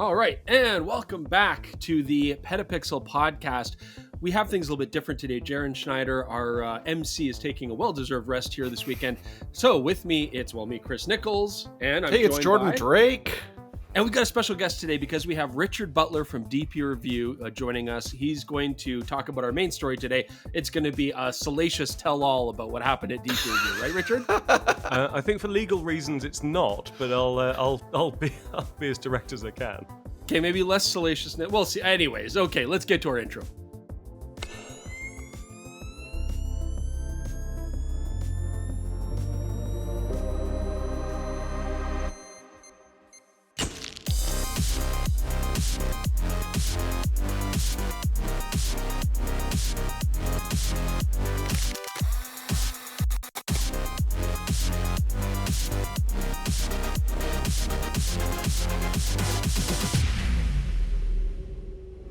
All right, and welcome back to the PetaPixel podcast. We have things a little bit different today. Jaron Schneider, our MC, is taking a well-deserved rest here this weekend. So with me, it's me, Chris Nichols, and I'm it's Jordan Drake. And we've got a special guest today because we have Richard Butler from DPReview joining us. He's going to talk about our main story today. It's going to be a salacious tell-all about what happened at DPReview, right, Richard? I think for legal reasons it's not, but I'll be as direct as I can. Okay, maybe less salacious. We'll see. Anyways, okay, let's get to our intro.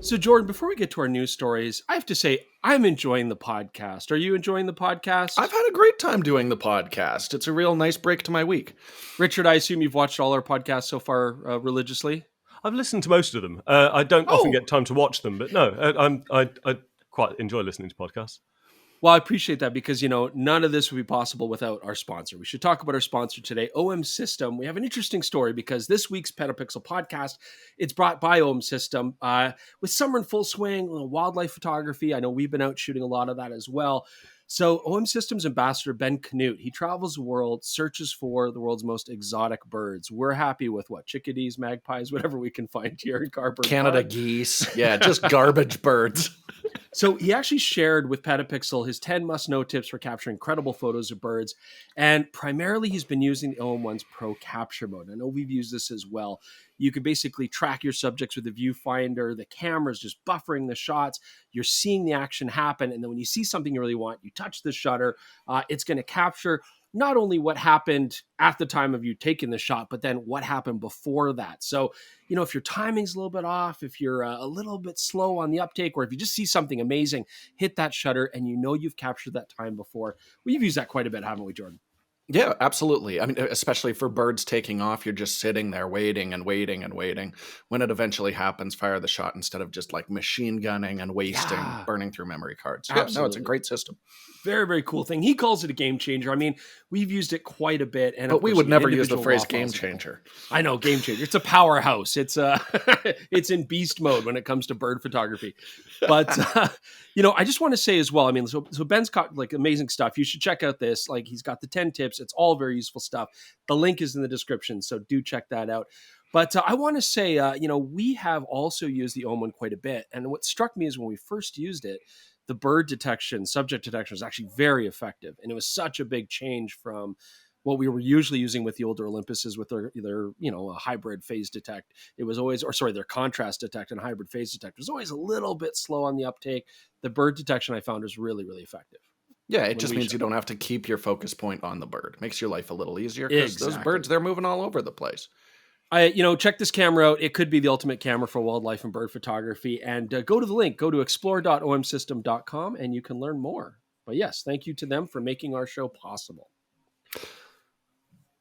So, Jordan, before we get to our news stories, I have to say, I'm enjoying the podcast. Are you enjoying the podcast? I've had a great time doing the podcast. It's a real nice break to my week. Richard, I assume you've watched all our podcasts so far religiously? I've listened to most of them. I don't often get time to watch them, but no, I quite enjoy listening to podcasts. Well, I appreciate that because, none of this would be possible without our sponsor. We should talk about our sponsor today, OM System. We have an interesting story because this week's PetaPixel podcast, it's brought by OM System. With summer in full swing, wildlife photography, I know we've been out shooting a lot of that as well. So OM Systems ambassador Ben Canute, he travels the world, searches for the world's most exotic birds. We're happy with chickadees, magpies, whatever we can find here in Carberg Canada Park. Geese. Yeah, just garbage birds. So he actually shared with PetaPixel his 10 must-know tips for capturing incredible photos of birds. And primarily he's been using the OM1's Pro Capture mode. I know we've used this as well. You can basically track your subjects with a viewfinder. The camera's just buffering the shots. You're seeing the action happen. And then when you see something you really want, you touch the shutter. It's going to capture not only what happened at the time of you taking the shot, but then what happened before that. So, if your timing's a little bit off, if you're a little bit slow on the uptake, or if you just see something amazing, hit that shutter and you've captured that time before. We've used that quite a bit, haven't we, Jordan? Yeah, absolutely. I mean, especially for birds taking off, you're just sitting there waiting and waiting and waiting. When it eventually happens, fire the shot instead of just machine gunning and wasting, burning through memory cards. Absolutely. Yeah, no, it's a great system. Very, very cool thing. He calls it a game changer. I mean, we've used it quite a bit. But we would never use the phrase game changer. I know, game changer. It's a powerhouse. It's it's in beast mode when it comes to bird photography. But, I just want to say as well, I mean, so Ben's got amazing stuff. You should check out this. He's got the 10 tips. It's all very useful stuff. The link is in the description, so do check that out. But I want to say, we have also used the OM1 quite a bit. And what struck me is when we first used it, the bird detection, subject detection was actually very effective. And it was such a big change from what we were usually using with the older Olympuses with their a hybrid phase detect. It was always, their contrast detect and hybrid phase detect was always a little bit slow on the uptake. The bird detection I found was really, really effective. Yeah, it just means you don't have to keep your focus point on the bird. Makes your life a little easier because those birds, they're moving all over the place. Check this camera out. It could be the ultimate camera for wildlife and bird photography. And go to the link. Go to explore.omsystem.com and you can learn more. But yes, thank you to them for making our show possible.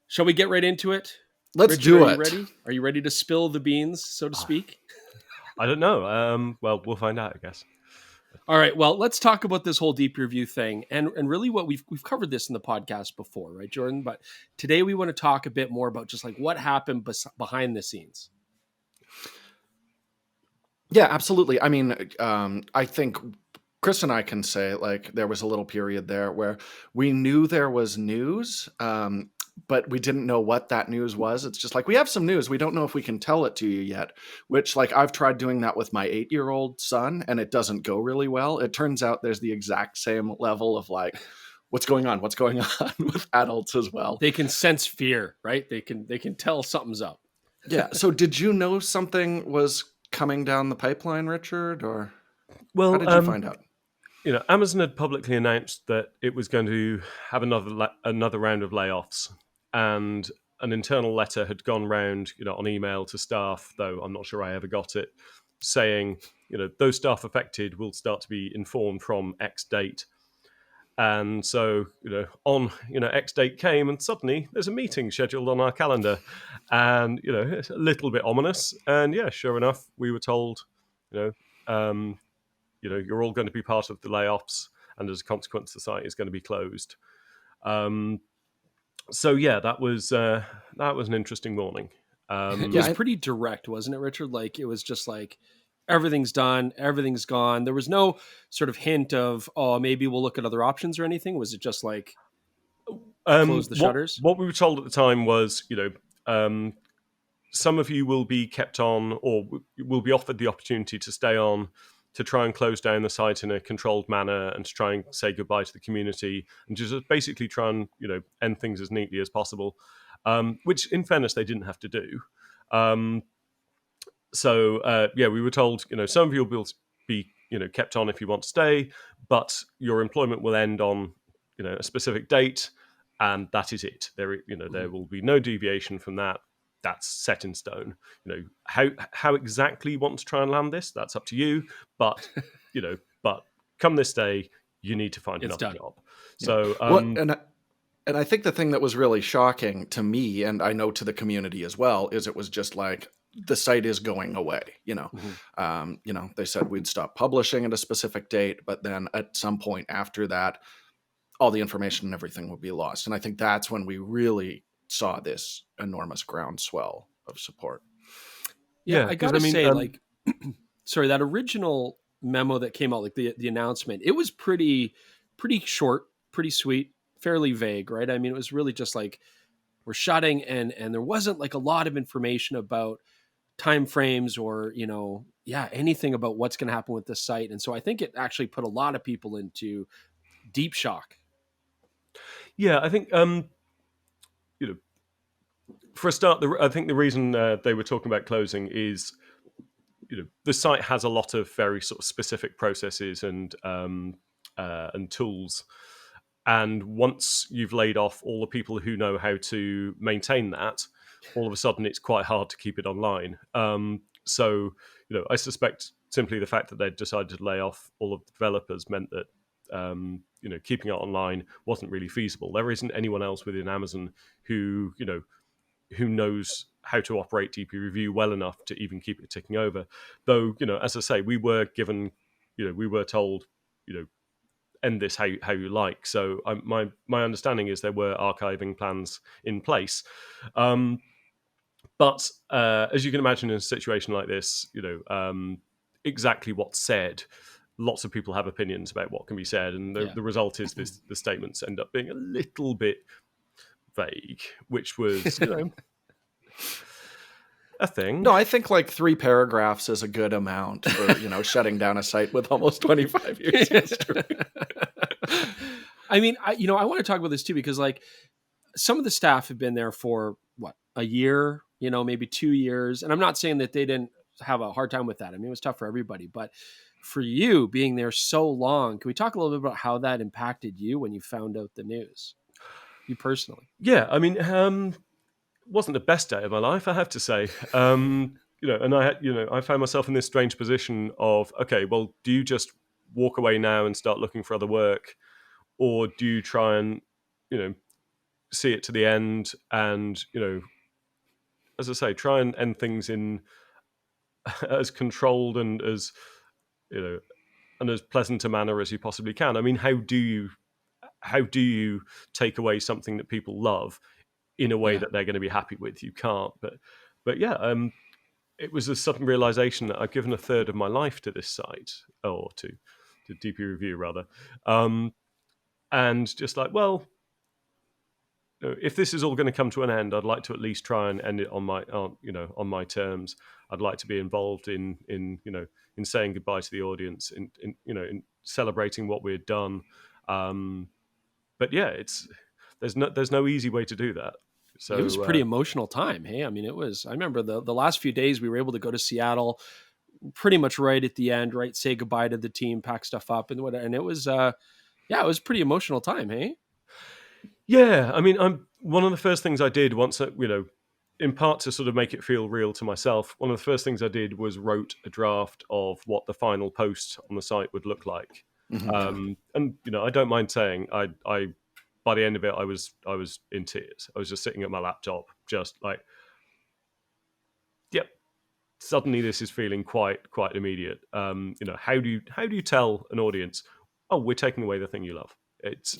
Shall we get right into it? Let's Richard, do it. Are you ready? Are you ready to spill the beans, so to speak? I don't know. Well, we'll find out, I guess. All right. Well, let's talk about this whole DPReview thing, and really what we've covered this in the podcast before, right, Jordan? But today we want to talk a bit more about just what happened behind the scenes. Yeah, absolutely. I mean, I think Chris and I can say there was a little period there where we knew there was news, but we didn't know what that news was. It's just we have some news. We don't know if we can tell it to you yet, which I've tried doing that with my 8-year-old son and it doesn't go really well. It turns out there's the exact same level of what's going on with adults as well. They can sense fear, right? They can tell something's up. Yeah. So did you know something was coming down the pipeline, Richard, or how did you find out? Amazon had publicly announced that it was going to have another round of layoffs, and an internal letter had gone round, on email to staff, though I'm not sure I ever got it, saying, those staff affected will start to be informed from X date. And so, on, X date came, and suddenly there's a meeting scheduled on our calendar, and, it's a little bit ominous. And yeah, sure enough, we were told, you're all going to be part of the layoffs, and as a consequence, the site is going to be closed. So yeah, that was an interesting morning. It was pretty direct, wasn't it, Richard? Like, it was just like, everything's done, everything's gone. There was no sort of hint of, oh, maybe we'll look at other options or anything. Was it just like, close the shutters? What we were told at the time was, some of you will be kept on, or will be offered the opportunity to stay on to try and close down the site in a controlled manner, and to try and say goodbye to the community, and just basically try and end things as neatly as possible. Which, in fairness, they didn't have to do. So we were told, some of you will be kept on if you want to stay, but your employment will end on a specific date, and that is it. There will be no deviation from that. That's set in stone. How exactly you want to try and land this, that's up to you. But but come this day, you need to find another job. So and I think the thing that was really shocking to me, and I know to the community as well, is it was just like, the site is going away. They said we'd stop publishing at a specific date, but then at some point after that, all the information and everything would be lost. And I think that's when we really saw this enormous groundswell of support. Yeah, I gotta say, sorry, that original memo that came out, like the announcement, it was pretty short, pretty sweet, fairly vague, right? I mean, it was really just like, we're shutting, and there wasn't like a lot of information about timeframes or anything about what's going to happen with this site. And so I think it actually put a lot of people into deep shock. Yeah, I think for a start, I think the reason they were talking about closing is the site has a lot of very sort of specific processes and tools. And once you've laid off all the people who know how to maintain that, all of a sudden it's quite hard to keep it online. So, I suspect simply the fact that they'd decided to lay off all of the developers meant that, keeping it online wasn't really feasible. There isn't anyone else within Amazon who knows how to operate DPReview well enough to even keep it ticking over. Though, as I say, we were given, we were told, end this how you like. So my understanding is there were archiving plans in place. But as you can imagine, in a situation like this, exactly what's said, lots of people have opinions about what can be said, and the result is the statements end up being a little bit vague, which was a thing. No, I think like 3 paragraphs is a good amount for shutting down a site with almost 25 years history. I mean, I want to talk about this too, because like, some of the staff have been there for a year, maybe 2 years. And I'm not saying that they didn't have a hard time with that. I mean, it was tough for everybody, but for you being there so long, can we talk a little bit about how that impacted you when you found out the news, you personally? Yeah. I mean, wasn't the best day of my life, I have to say. And I found myself in this strange position of, okay, well, do you just walk away now and start looking for other work, or do you try and, see it to the end and, as I say, try and end things in as controlled and as, and as pleasant a manner as you possibly can? I mean, how do you take away something that people love in a way that they're going to be happy with? You can't. But yeah, it was a sudden realization that I've given a third of my life to this site, or to DPReview rather, and just like, well, if this is all going to come to an end, I'd like to at least try and end it on my terms. I'd like to be involved in saying goodbye to the audience, in celebrating what we'd done. But yeah, there's no easy way to do that. So it was a pretty emotional time. Hey, I mean, I remember the last few days we were able to go to Seattle pretty much right at the end, right? Say goodbye to the team, pack stuff up and whatever. And it was, it was a pretty emotional time. Hey. Yeah. I mean, one of the first things I did once, in part to sort of make it feel real to myself, one of the first things I did was wrote a draft of what the final post on the site would look like. And I don't mind saying, I by the end of it, I was in tears. I was just sitting at my laptop, just like, yep. Suddenly, this is feeling quite immediate. How do you tell an audience, oh, we're taking away the thing you love? It's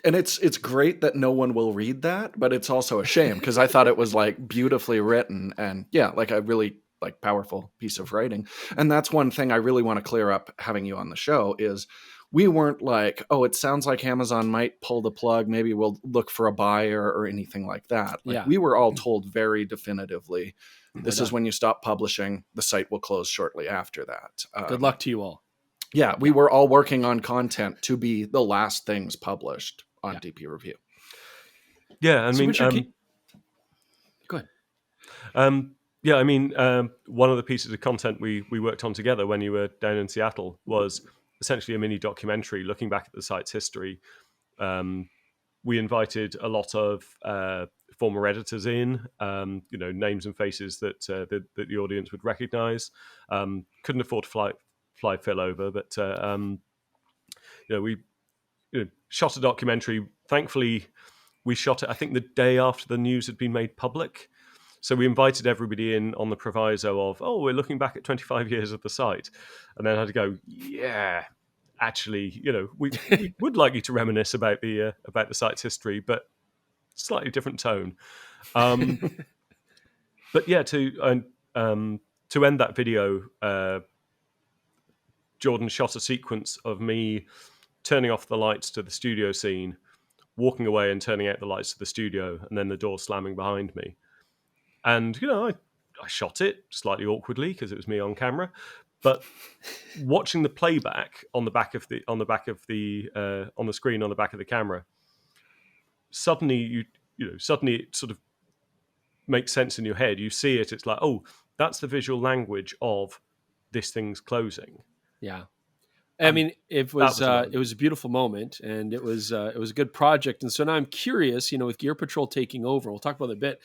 and it's great that no one will read that, but it's also a shame because I thought it was like beautifully written and like a really like powerful piece of writing. And that's one thing I really want to clear up having you on the show is we weren't like, oh, it sounds like Amazon might pull the plug. Maybe we'll look for a buyer or anything like that. Like we were all told very definitively, this is when you stop publishing. The site will close shortly after that. Good luck to you all. Yeah, we were all working on content to be the last things published on DPReview. Yeah, I mean, go ahead. Yeah, I mean, one of the pieces of content we worked on together when you were down in Seattle was essentially a mini documentary looking back at the site's history. We invited a lot of former editors in, names and faces that the audience would recognize. Couldn't afford to fly Phil over, but we shot a documentary. Thankfully, we shot it, I think, the day after the news had been made public. So we invited everybody in on the proviso of, oh, we're looking back at 25 years of the site. And then I had to go, yeah, actually, we would like you to reminisce about the site's history, but slightly different tone. But yeah, to end that video, Jordan shot a sequence of me turning off the lights to the studio scene, walking away and turning out the lights to the studio, and then the door slamming behind me. And I shot it slightly awkwardly because it was me on camera, but watching the playback on the screen on the back of the camera, suddenly suddenly it sort of makes sense in your head. You see it, it's like, oh, that's the visual language of this thing's closing. Yeah. I mean, it was a beautiful moment, and it was a good project. And so now I'm curious, with Gear Patrol taking over, we'll talk about it a bit.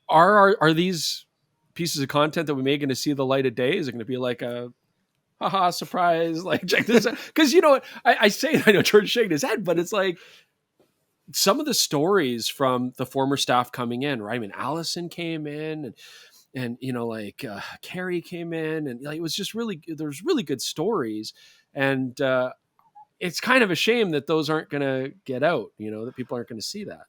Are these pieces of content that we may going to see the light of day? Is it going to be like a haha surprise? Like, check this out. Because I say it, I know George's shaking his head, but it's like some of the stories from the former staff coming in, right? I mean, Allison came in and Carrie came in, and it was just there's really good stories. And it's kind of a shame that those aren't going to get out, that people aren't going to see that.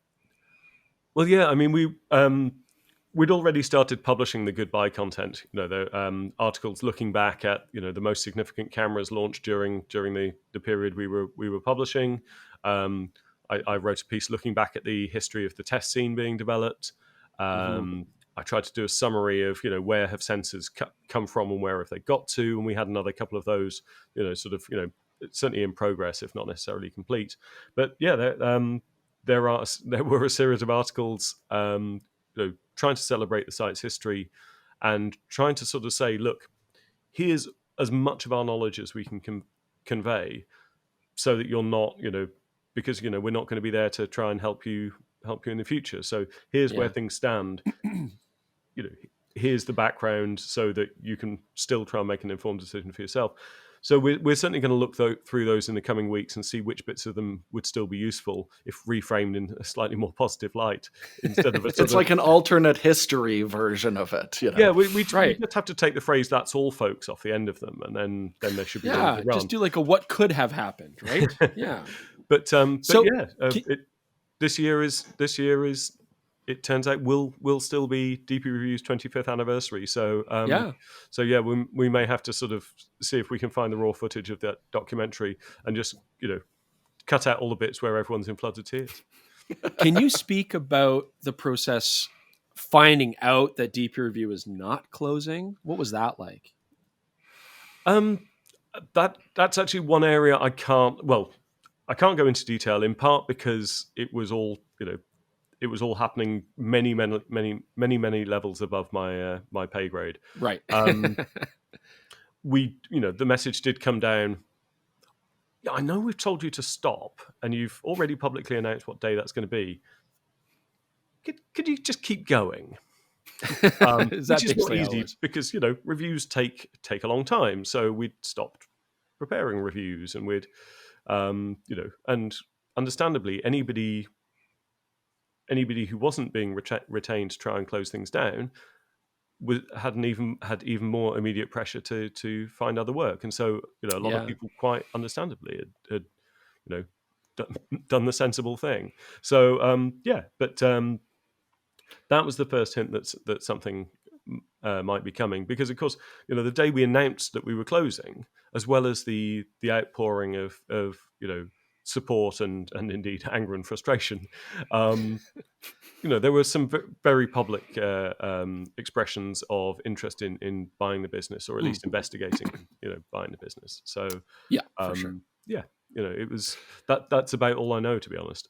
Well, yeah, I mean, we'd already started publishing the goodbye content. The articles looking back at the most significant cameras launched during the period we were publishing. I wrote a piece looking back at the history of the test scene being developed. I tried to do a summary of where have sensors come from and where have they got to, and we had another couple of those certainly in progress, if not necessarily complete. But yeah, there were a series of articles trying to celebrate the site's history and trying to sort of say, look, here's as much of our knowledge as we can convey, so that you're not because we're not going to be there to try and help you in the future. So here's where things stand. Here's the background so that you can still try and make an informed decision for yourself. So we're certainly going to look through those in the coming weeks and see which bits of them would still be useful if reframed in a slightly more positive light instead of it's like an alternate history version of it. Yeah, we just have to take the phrase "that's all, folks" off the end of them, and then there should be just do like a what could have happened, right? Yeah. But this year is. It turns out will still be DPReview's 25th anniversary. So we may have to sort of see if we can find the raw footage of that documentary and just cut out all the bits where everyone's in floods of tears. Can you speak about the process finding out that DPReview is not closing? What was that like? That's actually one area I can't go into detail, in part because it was all happening many levels above my pay grade. Right. The message did come down. Yeah, I know we've told you to stop, and you've already publicly announced what day that's going to be. Could you just keep going? Which is not easy because reviews take a long time. So we stopped preparing reviews, and we'd and understandably anybody who wasn't being retained to try and close things down had even more immediate pressure to find other work, and so a lot of people quite understandably had done the sensible thing. So but that was the first hint that something might be coming, because of course the day we announced that we were closing, as well as the outpouring of support and indeed anger and frustration, there were some very public expressions of interest in buying the business, or at least investigating buying the business. So for sure. It was that's about all I know, to be honest.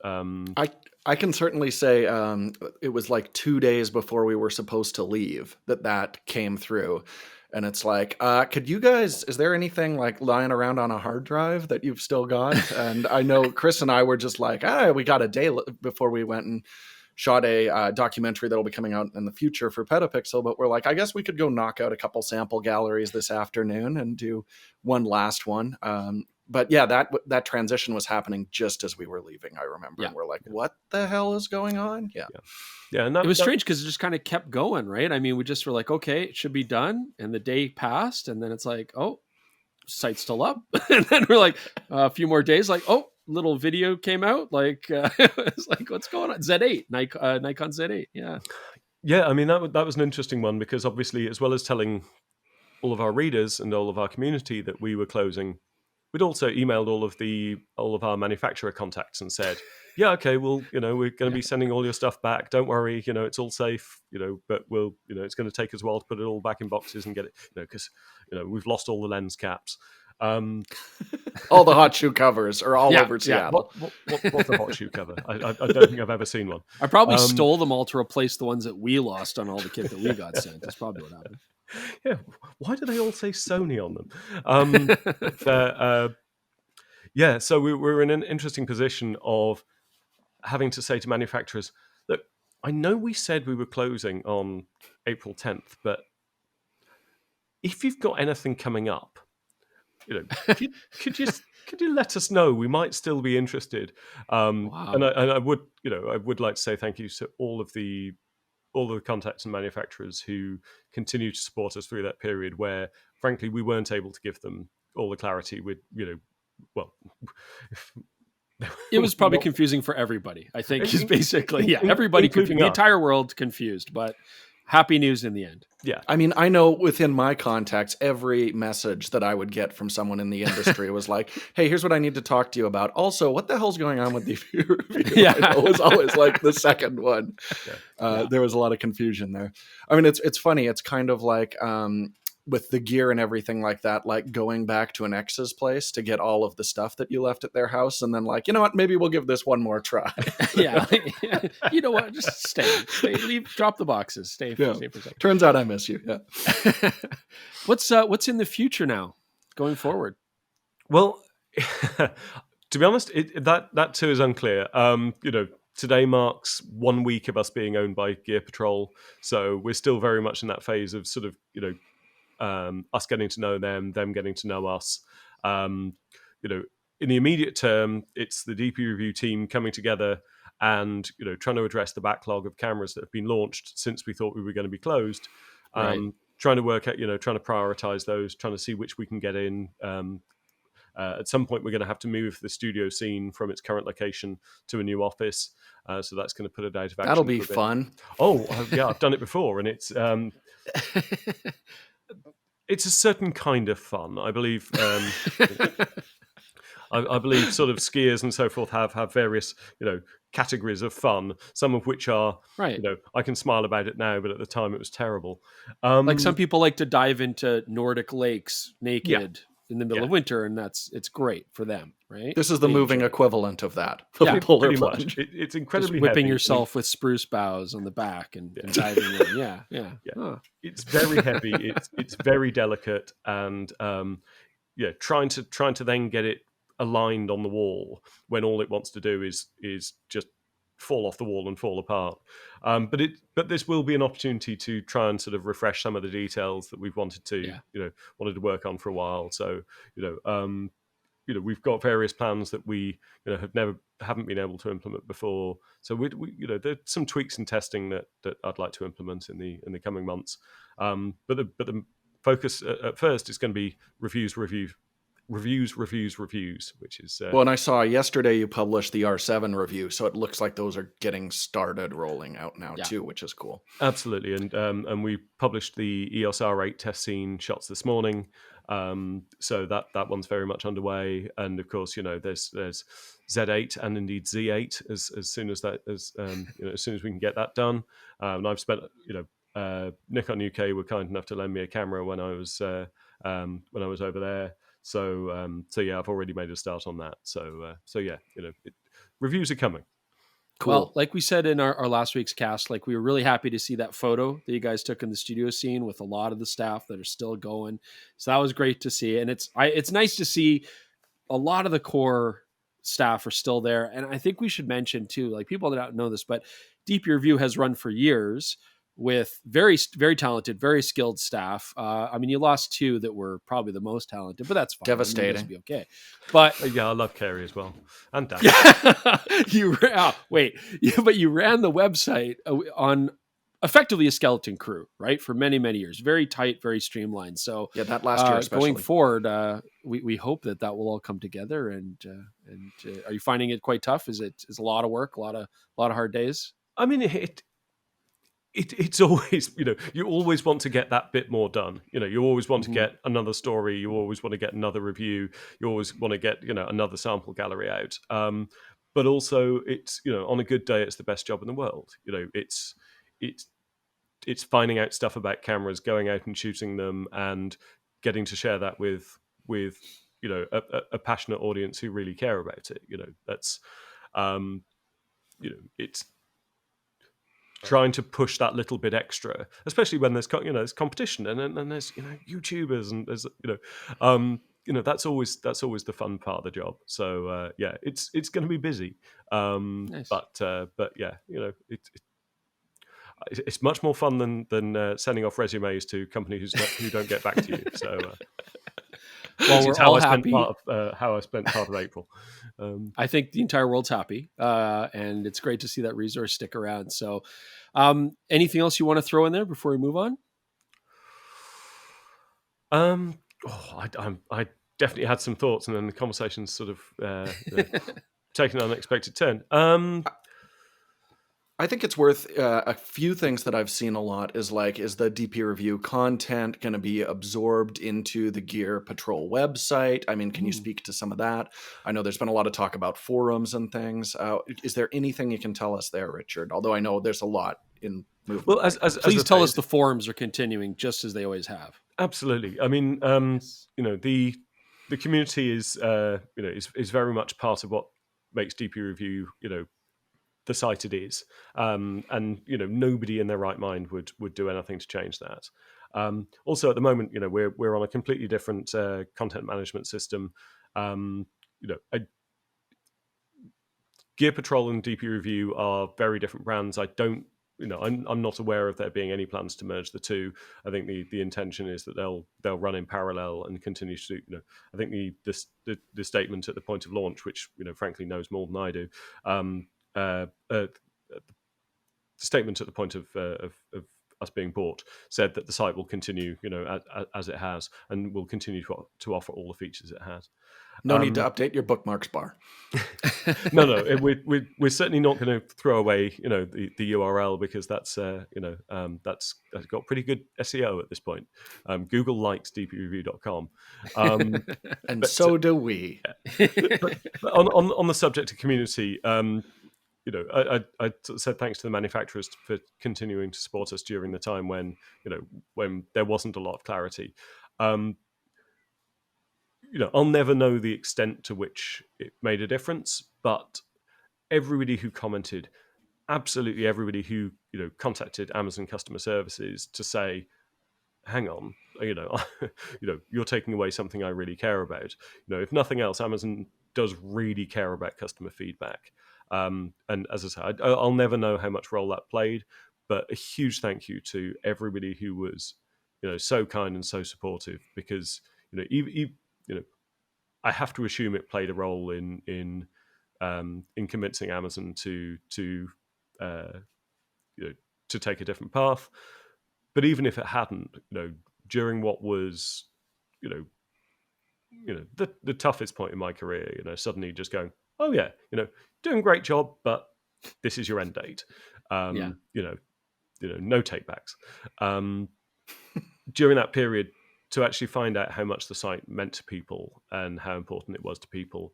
I can certainly say it was like 2 days before we were supposed to leave that came through. And it's like, could you guys, is there anything like lying around on a hard drive that you've still got? And I know Chris and I were just like, we got a day before we went and shot a documentary that'll be coming out in the future for PetaPixel. But we're like, I guess we could go knock out a couple sample galleries this afternoon and do one last one. But yeah, that transition was happening just as we were leaving, I remember. And we're like, what the hell is going on? Yeah. And it was strange because it just kind of kept going, right? I mean, we just were like, okay, it should be done. And the day passed, and then it's like, oh, site's still up. And then we're like, a few more days, like, oh, little video came out. Like, it's like, what's going on? Z8, Nikon Z8. Yeah. Yeah, I mean, that was an interesting one, because obviously, as well as telling all of our readers and all of our community that we were closing, we'd also emailed all of our manufacturer contacts and said, yeah, okay, well, we're going to be sending all your stuff back. Don't worry, it's all safe, but we'll, it's going to take us a while to put it all back in boxes and get it, because, we've lost all the lens caps. All the hot shoe covers are all over Seattle. What's a hot shoe cover? I don't think I've ever seen one. I probably stole them all to replace the ones that we lost on all the kit that we got sent. That's probably what happened. Yeah, why do they all say Sony on them? So we're in an interesting position of having to say to manufacturers, look, I know we said we were closing on April 10th, but if you've got anything coming up, could you let us know? We might still be interested. Wow. And I would like to say thank you to all of the contacts and manufacturers who continue to support us through that period where, frankly, we weren't able to give them all the clarity it was probably confusing for everybody. I think is basically, everybody confused, the entire world confused, but happy news in the end. Yeah. I mean, I know within my contacts, every message that I would get from someone in the industry was like, hey, here's what I need to talk to you about. Also, what the hell's going on with DPReview? It was always like the second one. There was a lot of confusion there. I mean, it's funny. It's kind of like with the gear and everything like that, like going back to an ex's place to get all of the stuff that you left at their house. And then like, you know what, maybe we'll give this one more try. You know what, just stay, leave, drop the boxes, stay for a second. Turns out I miss you. Yeah. What's in the future now going forward? Well, to be honest, that too is unclear. Today marks 1 week of us being owned by Gear Patrol. So we're still very much in that phase of sort of, us getting to know them getting to know us. In the immediate term, it's the DPReview team coming together and trying to address the backlog of cameras that have been launched since we thought we were going to be closed. Trying to work out, trying to prioritize those, trying to see which we can get in. At some point, we're going to have to move the studio scene from its current location to a new office. So that's going to put it out of action. That'll be fun. Oh, yeah, I've done it before, and it's it's a certain kind of fun, I believe. I believe sort of skiers and so forth have various, categories of fun, some of which are, I can smile about it now, but at the time it was terrible. Like some people like to dive into Nordic lakes naked in the middle of winter, and it's great for them, right? This is the moving equivalent of that. Polar plunge. It's incredibly just whipping heavy. yourself with spruce boughs on the back and diving in. Yeah. Huh. It's very heavy. It's very delicate, and trying to then get it aligned on the wall when all it wants to do is just fall off the wall and fall apart. But this will be an opportunity to try and sort of refresh some of the details that we've wanted to work on for a while. So we've got various plans that we haven't been able to implement before. So we there's some tweaks and testing that I'd like to implement in the coming months. But the focus at first is going to be reviews, which is well. And I saw yesterday you published the R7 review, so it looks like those are getting started rolling out now too, which is cool. Absolutely, and we published the EOS R8 test scene shots this morning. So that one's very much underway, and of course, there's Z8 and indeed Z8 as soon as as soon as we can get that done. And I've spent Nikon UK were kind enough to lend me a camera when I was over there. So yeah, I've already made a start on that. So yeah, reviews are coming. Cool. Well, like we said in our last week's cast, like we were really happy to see that photo that you guys took in the studio scene with a lot of the staff that are still going. So that was great to see. And it's nice to see a lot of the core staff are still there. And I think we should mention too, like people that don't know this, but DPReview has run for years with very, very talented, very skilled staff. I mean, you lost two that were probably the most talented, but that's fine. Devastating. I mean, be okay. But yeah, I love Carey as well, and Dan. But you ran the website on effectively a skeleton crew, right? For many, many years, very tight, very streamlined. So yeah, that last year, especially going forward, we hope that will all come together. And are you finding it quite tough? Is a lot of work, a lot of hard days? I mean, it's always, you always want to get that bit more done. You always want to get another story. You always want to get another review. You always want to get, another sample gallery out. But also it's, on a good day, it's the best job in the world. It's finding out stuff about cameras, going out and shooting them and getting to share that with a passionate audience who really care about it. That's, it's trying to push that little bit extra, especially when there's competition and there's YouTubers and there's that's always the fun part of the job. So yeah, it's going to be busy, nice. but yeah, it's much more fun than sending off resumes to companies who don't get back to you. So. Well, we're all happy. How I spent part of April. I think the entire world's happy, and it's great to see that resource stick around. So, anything else you want to throw in there before we move on? I definitely had some thoughts, and then the conversation's sort of taken an unexpected turn. I think it's worth a few things that I've seen a lot is the DPReview content going to be absorbed into the Gear Patrol website? I mean, can you speak to some of that? I know there's been a lot of talk about forums and things. Is there anything you can tell us there, Richard? Although I know there's a lot in movement. Well, please tell us the forums are continuing just as they always have. Absolutely. I mean, the community is very much part of what makes DPReview, the site it is, and nobody in their right mind would do anything to change that. Also, at the moment, we're on a completely different content management system. Gear Patrol and DPReview are very different brands. I'm not aware of there being any plans to merge the two. I think the intention is that they'll run in parallel and continue to do. I think the statement at the point of launch, which frankly knows more than I do. The statement at the point of us being bought said that the site will continue, as it has, and will continue to offer all the features it has. No need to update your bookmarks bar. No, we're certainly not going to throw away, the URL because that's got pretty good SEO at this point. Google likes dpreview.com, and so do we. But on the subject of community. I said thanks to the manufacturers for continuing to support us during the time when there wasn't a lot of clarity. I'll never know the extent to which it made a difference, but everybody who commented, absolutely everybody who contacted Amazon customer services to say, hang on, you're taking away something I really care about. If nothing else, Amazon does really care about customer feedback. And as I said, I'll never know how much role that played, but a huge thank you to everybody who was, so kind and so supportive, because, I have to assume it played a role in convincing Amazon uh, to take a different path. But even if it hadn't, during what was, the toughest point in my career, suddenly just going, oh yeah, doing a great job, but this is your end date. No takebacks. During that period, to actually find out how much the site meant to people and how important it was to people,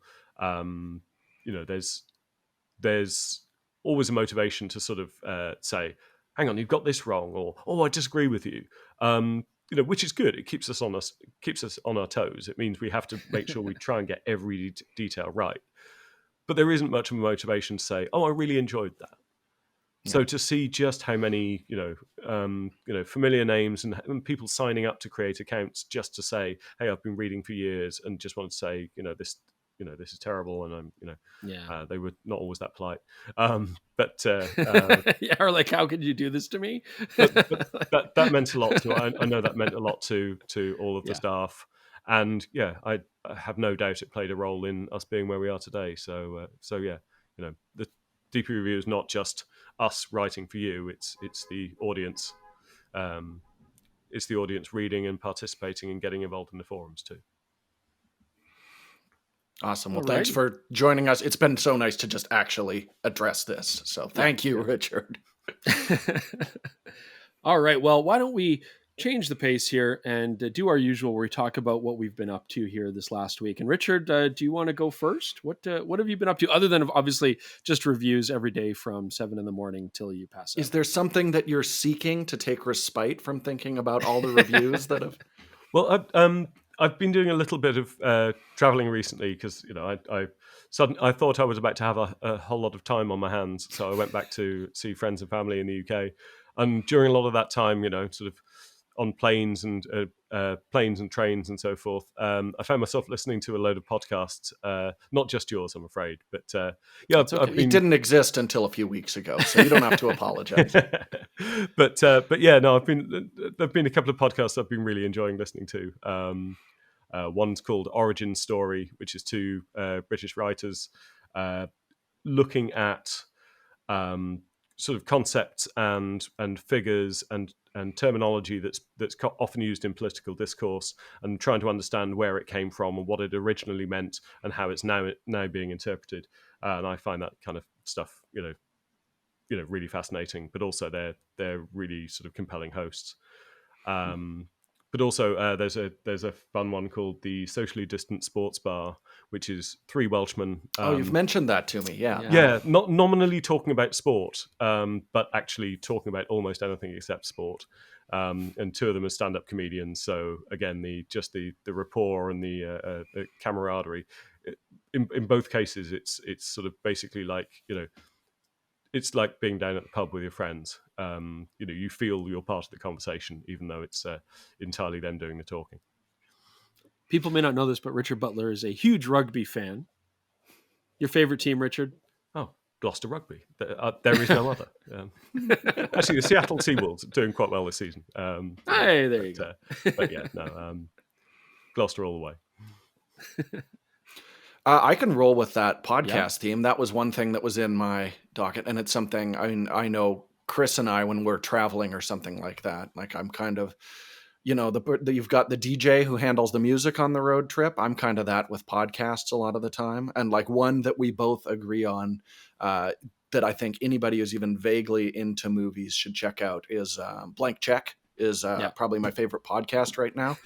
there's always a motivation to sort of say, hang on, you've got this wrong, or, oh, I disagree with you. Which is good. It keeps us on our toes. It means we have to make sure we try and get every detail right. But there isn't much of a motivation to say, oh, I really enjoyed that. Yeah. So to see just how many, familiar names and people signing up to create accounts just to say, hey, I've been reading for years and just want to say, this is terrible, and I'm, they were not always that polite. Or like, how could you do this to me? but that meant a lot to. I know that meant a lot to all of the staff, and I have no doubt it played a role in us being where we are today. So the DPReview is not just us writing for you; it's the audience. It's the audience reading and participating and getting involved in the forums too. Awesome. Well, thanks for joining us. It's been so nice to just actually address this. So thank you, Richard. All right. Well, why don't we change the pace here and do our usual where we talk about what we've been up to here this last week. And Richard, do you want to go first? What have you been up to other than obviously just reviews every day from 7 a.m. till you pass out? Is there something that you're seeking to take respite from thinking about all the reviews that have... Well, I've been doing a little bit of traveling recently because I thought I was about to have a whole lot of time on my hands, so I went back to see friends and family in the UK. And during a lot of that time, sort of on planes and trains and so forth, I found myself listening to a load of podcasts, not just yours, I'm afraid, but It didn't exist until a few weeks ago, so you don't have to apologize. But there've been a couple of podcasts I've been really enjoying listening to. One's called Origin Story, which is two British writers looking at sort of concepts and figures and terminology that's often used in political discourse, and trying to understand where it came from and what it originally meant and how it's now being interpreted. And I find that kind of stuff, really fascinating. But also they're really sort of compelling hosts. But also, there's a fun one called the Socially Distant Sports Bar, which is three Welshmen. You've mentioned that to me, not nominally talking about sport, but actually talking about almost anything except sport. And two of them are stand-up comedians. So again, the rapport and the camaraderie. In both cases, it's sort of basically like it's like being down at the pub with your friends. You feel you're part of the conversation, even though it's entirely them doing the talking. People may not know this, but Richard Butler is a huge rugby fan. Your favorite team, Richard? Oh, Gloucester Rugby. There is no other. Actually, the Seattle Seawolves are doing quite well this season. Hey, there you go. But yeah, no, Gloucester all the way. I can roll with that podcast theme. That was one thing that was in my docket, and it's something I know Chris and I, when we're traveling or something like that, like I'm kind of, you've got the DJ who handles the music on the road trip. I'm kind of that with podcasts a lot of the time. And like one that we both agree on that I think anybody who's even vaguely into movies should check out is Blank Check. Is probably my favorite podcast right now.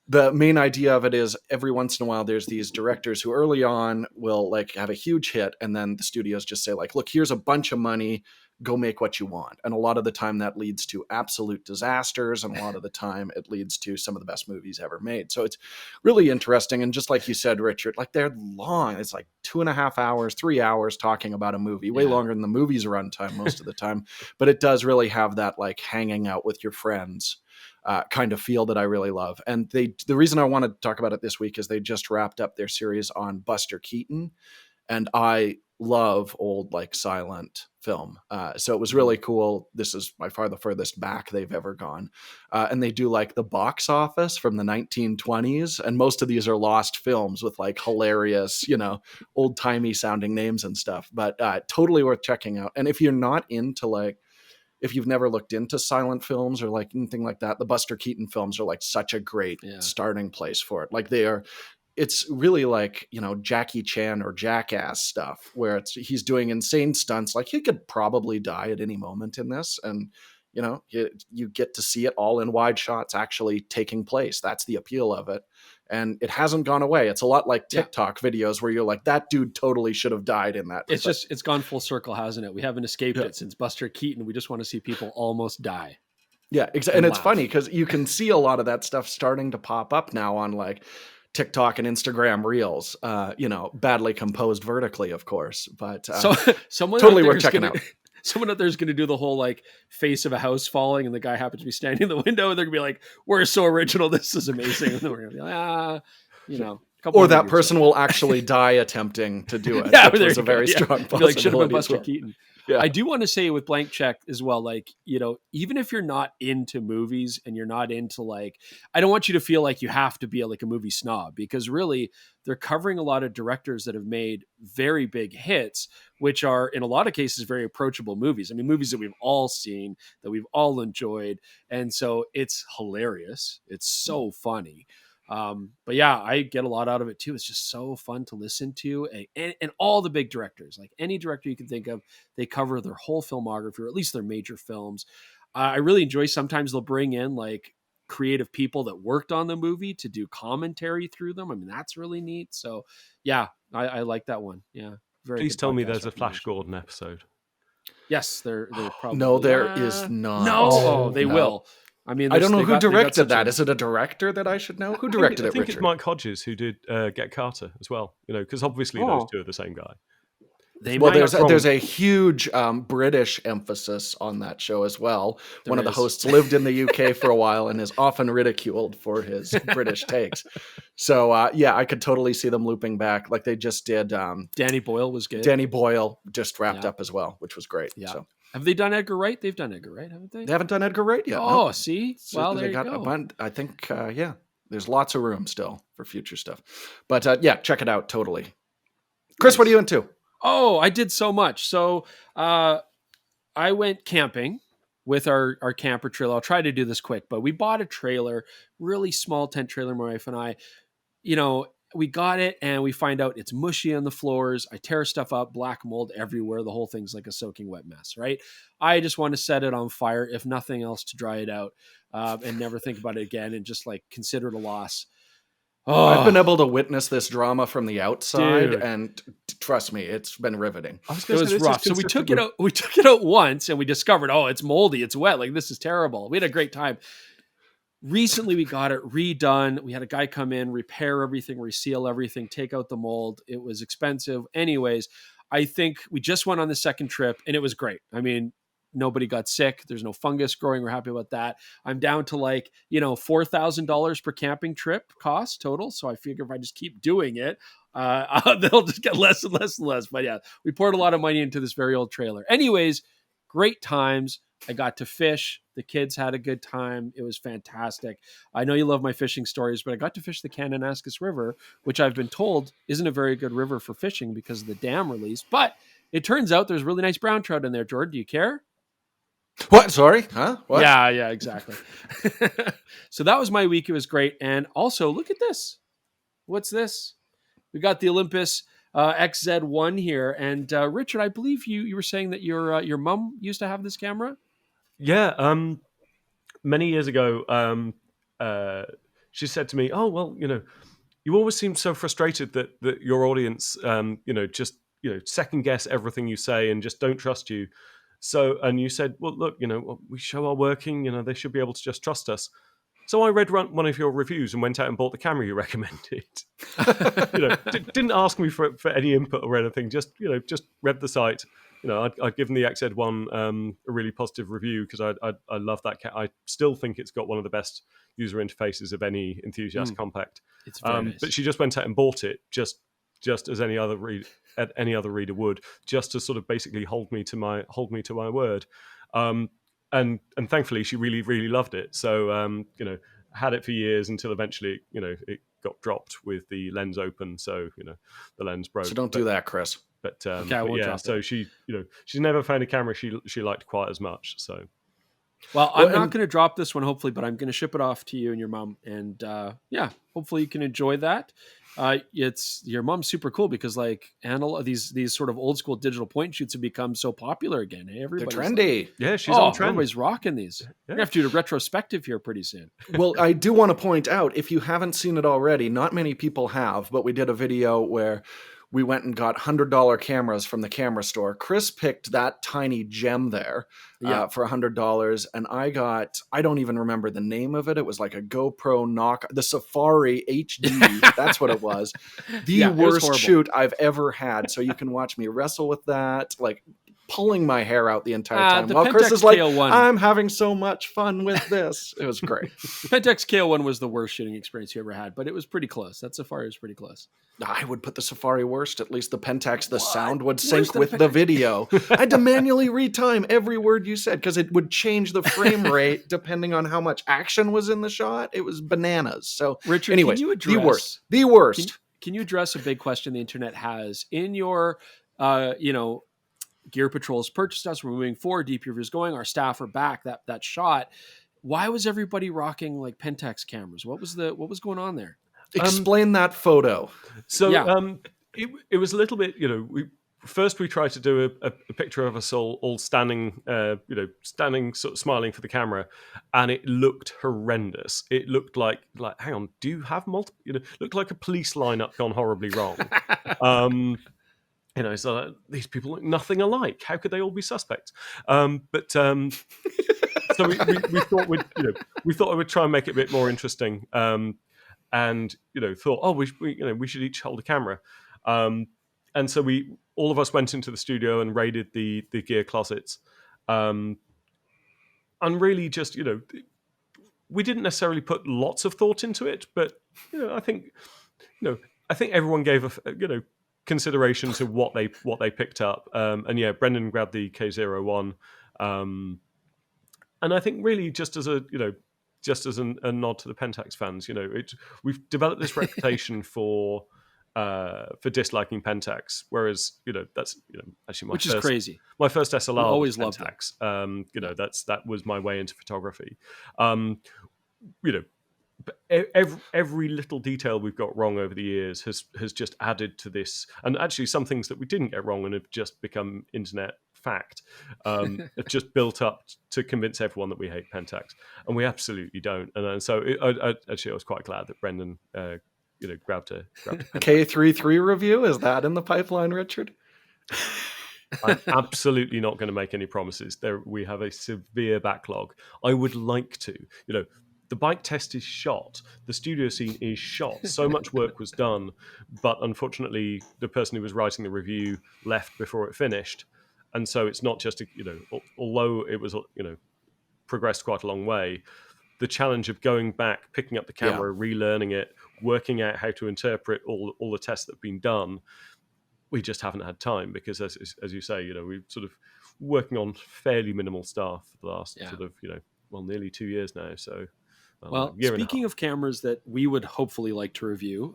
The main idea of it is every once in a while there's these directors who early on will like have a huge hit, and then the studios just say like, look, here's a bunch of money, go make what you want. And a lot of the time that leads to absolute disasters, and a lot of the time it leads to some of the best movies ever made. So it's really interesting. And just like you said, Richard, like they're long. It's like 2.5 hours, 3 hours talking about a movie, way longer than the movie's runtime most of the time. But it does really have that like hanging out with your friends kind of feel that I really love. And the reason I wanted to talk about it this week is they just wrapped up their series on Buster Keaton. And I love old like silent film. So it was really cool. This is by far the furthest back they've ever gone. And they do like the box office from the 1920s. And most of these are lost films with like hilarious, old timey sounding names and stuff, but totally worth checking out. And if you're not into like, if you've never looked into silent films or like anything like that, the Buster Keaton films are like such a great starting place for it. Like it's really like, Jackie Chan or Jackass stuff where he's doing insane stunts. Like he could probably die at any moment in this. And, you get to see it all in wide shots actually taking place. That's the appeal of it. And it hasn't gone away. It's a lot like TikTok videos where you're like, that dude totally should have died in that. It's gone full circle, hasn't it? We haven't escaped it since Buster Keaton. We just want to see people almost die. Yeah, exactly. And it's funny because you can see a lot of that stuff starting to pop up now on like TikTok and Instagram reels, badly composed vertically, of course, but someone totally worth checking out. Someone out there is going to do the whole like face of a house falling and the guy happens to be standing in the window and they're gonna be like, we're so original. This is amazing. And then we're going to be like, or that person will actually die attempting to do it. Yeah, there's a very strong possibility. Like, should have been Buster Keaton. Yeah. I do want to say with Blank Check as well, like, even if you're not into movies and you're not into like, I don't want you to feel like you have to be a movie snob, because really they're covering a lot of directors that have made very big hits, which are in a lot of cases very approachable movies. I mean, movies that we've all seen, that we've all enjoyed. And so it's hilarious. It's so funny. But yeah, I get a lot out of it too. It's just so fun to listen to, and all the big directors, like any director you can think of, they cover their whole filmography, or at least their major films. I really enjoy, sometimes they'll bring in like creative people that worked on the movie to do commentary through them. I mean, that's really neat. So yeah, I like that one. Yeah. Please tell me there's a Flash Gordon episode. Yes, they're probably. No, there is not. No, they will. I mean, I don't know who directed that. Is it a director that I should know? Who directed it, I think Richard? it's Mike Hodges who did Get Carter as well. Because obviously those two are the same guy. There's a huge British emphasis on that show as well. One of the hosts lived in the UK for a while and is often ridiculed for his British takes. So I could totally see them looping back, like they just did. Danny Boyle was good. Danny Boyle just wrapped up as well, which was great. Yeah. So. Have they done Edgar Wright? They've done Edgar Wright, haven't they? They haven't done Edgar Wright yet. Oh, no. See? Well, there you go. I think, there's lots of room still for future stuff. But check it out, totally. Chris, what are you into? Oh, I did so much. So I went camping with our camper trailer. I'll try to do this quick, but we bought a trailer, really small tent trailer, my wife and I. We got it and we find out it's mushy on the floors. I tear stuff up, black mold everywhere. The whole thing's like a soaking wet mess, right? I just want to set it on fire, if nothing else, to dry it out and never think about it again and just like consider it a loss. Oh, I've been able to witness this drama from the outside, dude. And trust me, it's been riveting. It was rough. So we took it out. We took it out once, and we discovered, it's moldy, it's wet. Like, this is terrible. We had a great time. Recently, we got it redone. We had a guy come in, repair everything, reseal everything, take out the mold. It was expensive. Anyways, I think we just went on the second trip, and it was great. I mean, nobody got sick. There's no fungus growing. We're happy about that. I'm down to like, $4,000 per camping trip cost total. So I figure if I just keep doing it, they'll just get less and less and less. But yeah, we poured a lot of money into this very old trailer. Anyways, great times. I got to fish. The kids had a good time. It was fantastic. I know you love my fishing stories, but I got to fish the Kananaskis River, which I've been told isn't a very good river for fishing because of the dam release. But it turns out there's really nice brown trout in there. Jordan, do you care? What? Sorry? Huh? What? Yeah, exactly. So that was my week. It was great. And also, look at this. What's this? We got the Olympus XZ1 here. And Richard, I believe you were saying that your mom used to have this camera? Yeah. Many years ago, she said to me, "Oh, well, you always seem so frustrated that your audience, just second guess everything you say and just don't trust you. So, and you said, well, look, we show our working, they should be able to just trust us. So I read one of your reviews and went out and bought the camera you recommended. Didn't ask me for any input or anything. Just read the site. I'd given the XZ1 a really positive review because I love that. I still think it's got one of the best user interfaces of any enthusiast compact. It's very nice. But she just went out and bought it just just as any other reader would, just to sort of basically hold me to my word. And thankfully she really, really loved it. So had it for years until eventually it got dropped with the lens open. So the lens broke. So don't do that, Chris. But, Okay, I won't drop so it. she's never found a camera she liked quite as much. So. Well, I'm not going to drop this one, hopefully, but I'm going to ship it off to you and your mom. And hopefully you can enjoy that. It's your mom's super cool because like these sort of old school digital point shoots have become so popular again. Hey, everybody's They're trendy. Like, yeah, she's on trend. Everybody's rocking these. Yeah. We're going to have to do a retrospective here pretty soon. Well, I do want to point out, if you haven't seen it already, not many people have, but we did a video where we went and got $100 cameras from the camera store. Chris picked that tiny gem there for $100. And I don't even remember the name of it. It was like a GoPro the Safari HD. That's what it was. The worst shoot I've ever had. So you can watch me wrestle with that, like pulling my hair out the entire time. While Chris is like, I'm having so much fun with this. It was great. Pentax KO1 was the worst shooting experience you ever had, but it was pretty close. That Safari was pretty close. I would put the Safari worst. At least the Pentax, the sound would sync with the video. I had to manually retime every word you said because it would change the frame rate depending on how much action was in the shot. It was bananas. So, Richard, anyways, can you address the worst. Can you address a big question the internet has in your, Gear Patrol's purchased us. We're moving forward. DPReview is going. Our staff are back. That shot. Why was everybody rocking like Pentax cameras? What was going on there? Explain that photo. So it was a little bit. We tried to do a picture of us all standing, standing sort of smiling for the camera, and it looked horrendous. It looked like hang on, do you have multiple? Looked like a police lineup gone horribly wrong. So these people look nothing alike. How could they all be suspects? So we thought we thought I would try and make it a bit more interesting, and thought we should each hold a camera, and so all of us went into the studio and raided the gear closets, and really just we didn't necessarily put lots of thought into it, but I think everyone gave consideration to what they picked up, and Brendan grabbed the K01, and I think really just as a nod to the Pentax fans, we've developed this reputation for disliking Pentax, whereas that's actually which is crazy. My first SLR always was Pentax. That was my way into photography. Every little detail we've got wrong over the years has just added to this, and actually some things that we didn't get wrong and have just become internet fact have just built up to convince everyone that we hate Pentax, and we absolutely don't. And so I was quite glad that Brendan grabbed a K33 review, is that in the pipeline, Richard? I'm absolutely not going to make any promises. We have a severe backlog. I would like to, the bike test is shot. The studio scene is shot. So much work was done, but unfortunately, the person who was writing the review left before it finished, and so it's not just although it was progressed quite a long way. The challenge of going back, picking up the camera, relearning it, working out how to interpret all the tests that have been done, we just haven't had time because, as you say, we're sort of working on fairly minimal staff for the last nearly 2 years now. So. Well, speaking of cameras that we would hopefully like to review,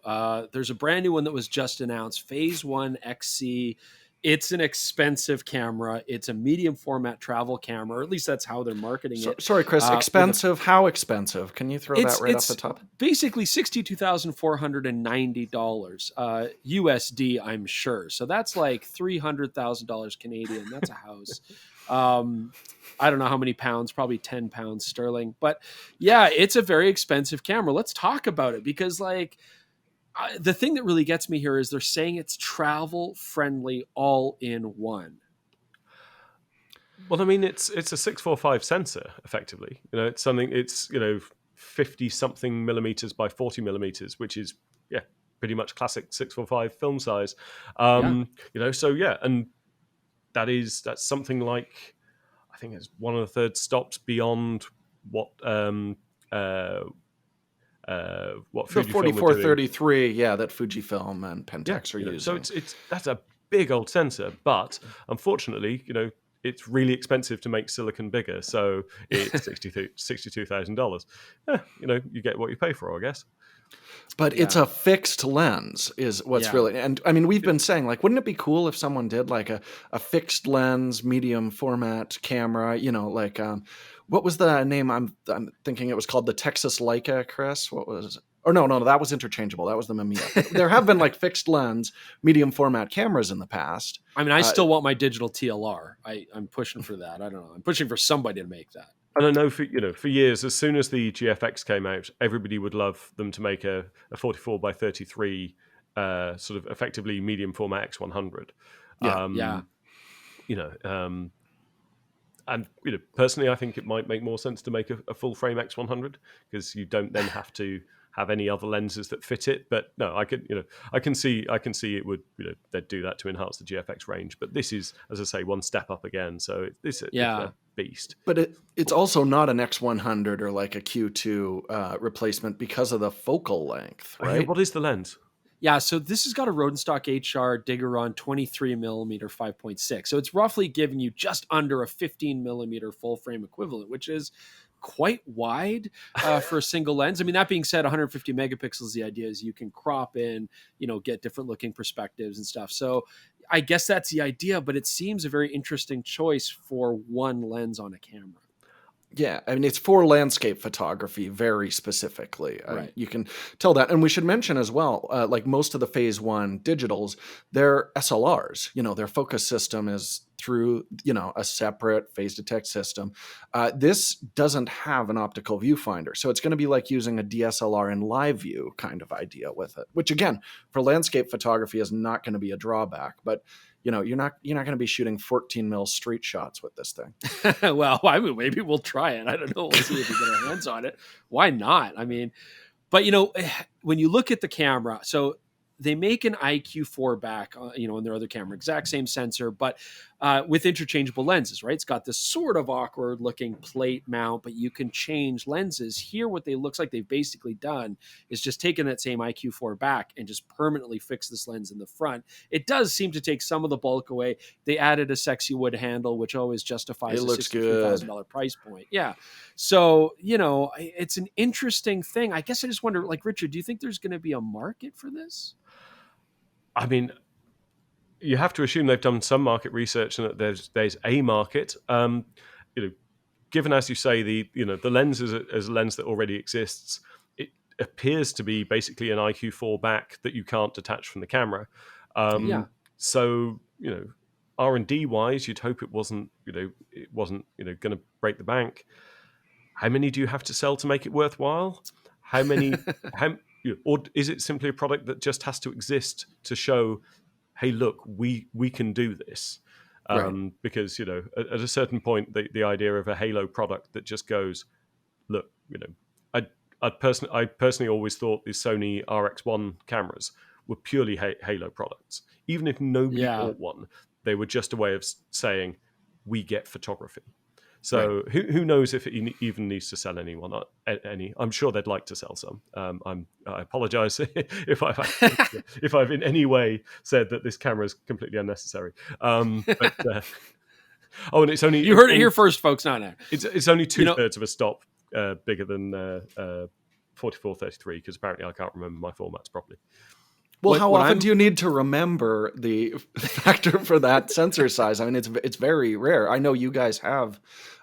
there's a brand new one that was just announced, Phase 1 XC. It's an expensive camera. It's a medium format travel camera, or at least that's how they're marketing it. Sorry, Chris, expensive? How expensive? Can you throw that right off the top? Basically $62,490 USD, I'm sure. So that's like $300,000 Canadian. That's a house. I don't know how many pounds, probably 10 pounds sterling. But yeah, it's a very expensive camera. Let's talk about it because the thing that really gets me here is they're saying it's travel friendly all in one. Well, I mean, it's a 645 sensor effectively. It's something. It's 50 something millimeters by 40 millimeters, which is pretty much classic 645 film size. And that's something like, I think it's 1/3 stops beyond what what The Fujifilm were doing. 4433, yeah, that Fujifilm and Pentax are So using. that's a big old sensor, but unfortunately, it's really expensive to make silicon bigger, so it's $62,000. You get what you pay for, I guess. But it's a fixed lens is what's really, and I mean, we've been saying, like, wouldn't it be cool if someone did like a fixed lens, medium format camera, like, what was the name? I'm thinking it was called the Texas Leica, Chris. What was it? Or no, that was interchangeable. That was the Mamiya. There have been like fixed lens, medium format cameras in the past. I mean, I still want my digital TLR. I'm pushing for that. I don't know. I'm pushing for somebody to make that. And I know for years, as soon as the GFX came out, everybody would love them to make a 44 by 33 sort of effectively medium format X100. And personally, I think it might make more sense to make a full frame X100 because you don't then have to have any other lenses that fit it. But no, I can see it would, they'd do that to enhance the GFX range. But this is, as I say, one step up again. So it's a beast. But it's also not an X100 or like a Q2 replacement because of the focal length, right? What is the lens? Yeah, so this has got a Rodenstock HR Diggeron 23 millimeter 5.6. So it's roughly giving you just under a 15 millimeter full frame equivalent, which is quite wide for a single lens. I mean, that being said, 150 megapixels, the idea is you can crop in, get different looking perspectives and stuff. So I guess that's the idea, but it seems a very interesting choice for one lens on a camera. Yeah, I mean, it's for landscape photography very specifically. Right. You can tell that. And we should mention as well, like most of the Phase 1 digitals, they're SLRs. Their focus system is through, a separate phase detect system. This doesn't have an optical viewfinder. So it's going to be like using a DSLR in live view kind of idea with it, which again, for landscape photography is not going to be a drawback. But you're not going to be shooting 14 mil street shots with this thing. Well, I mean, maybe we'll try it. I don't know. We'll see if we get our hands on it. Why not? I mean, but when you look at the camera, so they make an IQ4 back, on their other camera, exact same sensor, but with interchangeable lenses, right? It's got this sort of awkward looking plate mount, but you can change lenses. Here, what they looks like they've basically done is just taken that same IQ4 back and just permanently fixed this lens in the front. It does seem to take some of the bulk away. They added a sexy wood handle, which always justifies a $63,000 price point. Yeah. So, it's an interesting thing. I guess I just wonder, like, Richard, do you think there's going to be a market for this? I mean, you have to assume they've done some market research and that there's a market. Given, as you say, the lens is a lens that already exists, it appears to be basically an IQ4 back that you can't detach from the camera. So R&D wise, you'd hope it wasn't going to break the bank. How many do you have to sell to make it worthwhile? How many? Or is it simply a product that just has to exist to show, hey, look, we can do this? Right. Because, at a certain point, the idea of a Halo product that just goes, look, I personally always thought the Sony RX1 cameras were purely Halo products. Even if nobody bought one, they were just a way of saying, we get photography. So who knows if it even needs to sell anyone? I'm sure they'd like to sell some. I apologize if I've in any way said that this camera is completely unnecessary. And it's only you heard it here first, folks. Not it's only 2/3 of a stop bigger than 4433 because apparently I can't remember my formats properly. Well, how often do you need to remember the factor for that sensor size? I mean, it's very rare. I know you guys have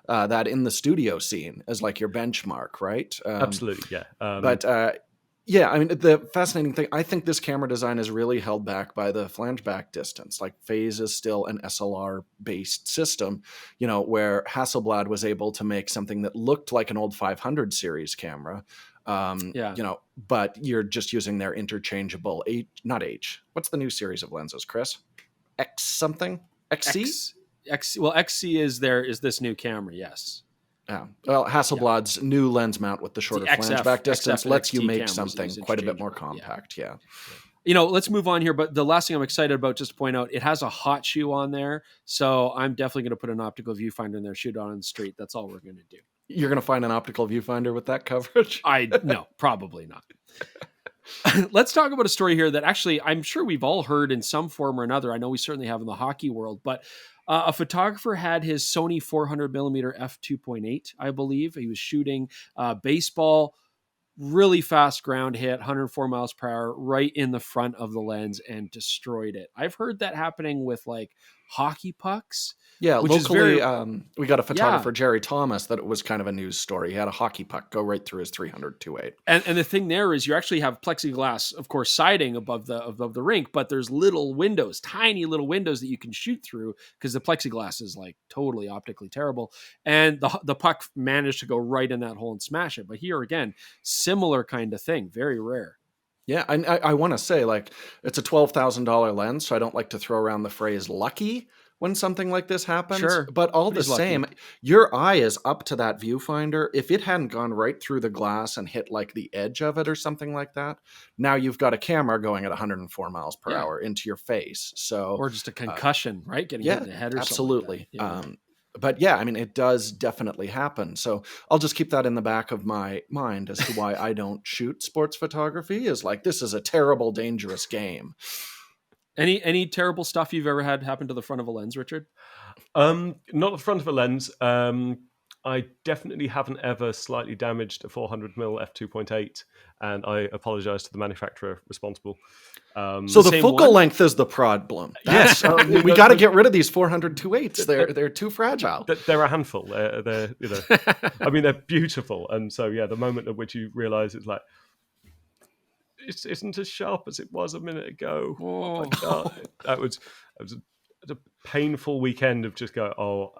that in the studio scene as like your benchmark, right? Absolutely, yeah. I mean, the fascinating thing, I think this camera design is really held back by the flange back distance. Like Phase is still an SLR-based system, where Hasselblad was able to make something that looked like an old 500 series camera. But you're just using their interchangeable what's the new series of lenses, Chris? X something? XC? XC is this new camera, yes. Yeah. Well, Hasselblad's new lens mount with the shorter flange back distance lets you make something quite a bit more compact. Yeah. Let's move on here. But the last thing I'm excited about, just to point out, it has a hot shoe on there. So I'm definitely going to put an optical viewfinder in there, shoot it on the street. That's all we're going to do. You're going to find an optical viewfinder with that coverage? No, probably not. Let's talk about a story here that actually I'm sure we've all heard in some form or another. I know we certainly have in the hockey world, but a photographer had his Sony 400mm f2.8, I believe. He was shooting baseball, really fast ground hit, 104 miles per hour, right in the front of the lens and destroyed it. I've heard that happening with like hockey pucks. Yeah, which locally, is very, we got a photographer, Jerry Thomas, that it was kind of a news story. He had a hockey puck go right through his 300 2.8. And the thing there is you actually have plexiglass, of course, siding above the rink, but there's little windows, tiny little windows that you can shoot through because the plexiglass is like totally optically terrible. And the puck managed to go right in that hole and smash it. But here again, similar kind of thing, very rare. Yeah, I want to say, like, it's a $12,000 lens, so I don't like to throw around the phrase lucky when something like this happens. Sure, but all the same, your eye is up to that viewfinder. If it hadn't gone right through the glass and hit like the edge of it or something like that, now you've got a camera going at 104 miles per hour into your face. So, or just a concussion, right? Getting hit in the head or absolutely. something like that. But yeah, I mean, it does definitely happen. So I'll just keep that in the back of my mind as to why I don't shoot sports photography, is like, this is a terrible, dangerous game. Any terrible stuff you've ever had happen to the front of a lens, Richard? Not the front of a lens. I definitely haven't ever slightly damaged a 400mm f2.8, and I apologize to the manufacturer responsible. So the focal length is the problem. Yes, we got to get rid of these 400 2.8s. They're too fragile. They're a handful. They're I mean, they're beautiful, and so the moment at which you realize it's like, it isn't as sharp as it was a minute ago. Oh my God. That was a painful weekend of just go,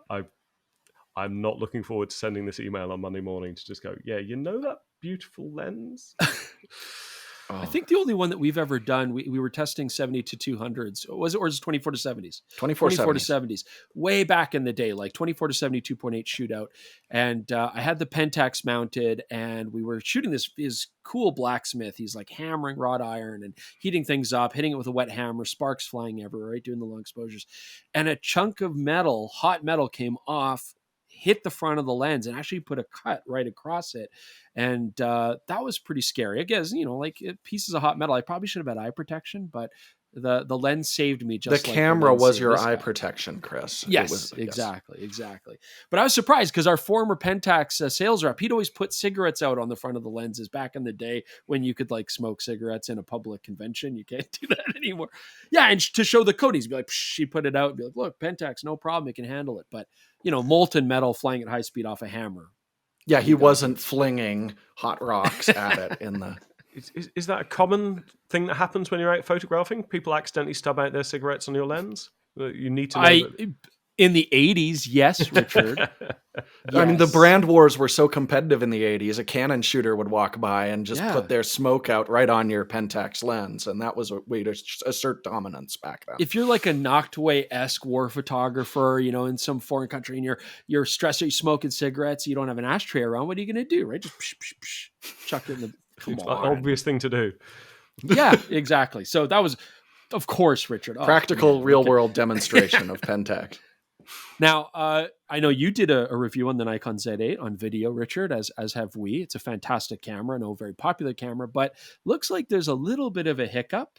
I'm not looking forward to sending this email on Monday morning to just go, that beautiful lens? I think the only one that we've ever done, we were testing 70 to 200s. Was it, or is it 24 to 70s? 24 to 70s. Way back in the day, like 24 to 70, 2.8 shootout. And I had the Pentax mounted, and we were shooting this cool blacksmith. He's like hammering wrought iron and heating things up, hitting it with a wet hammer, sparks flying everywhere, right? Doing the long exposures. And a chunk of metal, hot metal, came off, hit the front of the lens, and actually put a cut right across it. And that was pretty scary. I guess, like pieces of hot metal. I probably should have had eye protection, but the lens saved me. Just the like camera was your eye protection, Chris. Yes, exactly. But I was surprised because our former Pentax sales rep, he'd always put cigarettes out on the front of the lenses back in the day when you could like smoke cigarettes in a public convention. You can't do that anymore. Yeah, and to show the coatings, be like, he put it out and be like, look, Pentax, no problem, it can handle it. But molten metal flying at high speed off a hammer. Yeah, he wasn't flinging hot rocks at it in the... Is that a common thing that happens when you're out photographing? People accidentally stub out their cigarettes on your lens? You need to know in the 80s, yes, Richard. Yes. I mean, the brand wars were so competitive in the 80s. A Canon shooter would walk by and just put their smoke out right on your Pentax lens, and that was a way to assert dominance back then. If you're like a Noctway-esque war photographer, in some foreign country, and you're stressed out, you're smoking cigarettes, you don't have an ashtray around, what are you going to do, right? Just chuck it in the... It's an obvious thing to do. Yeah, exactly. So that was, of course, Richard. Practical, real-world demonstration of Pentax. Now, I know you did a review on the Nikon Z8 on video, Richard, as have we. It's a fantastic camera, a very popular camera, but looks like there's a little bit of a hiccup,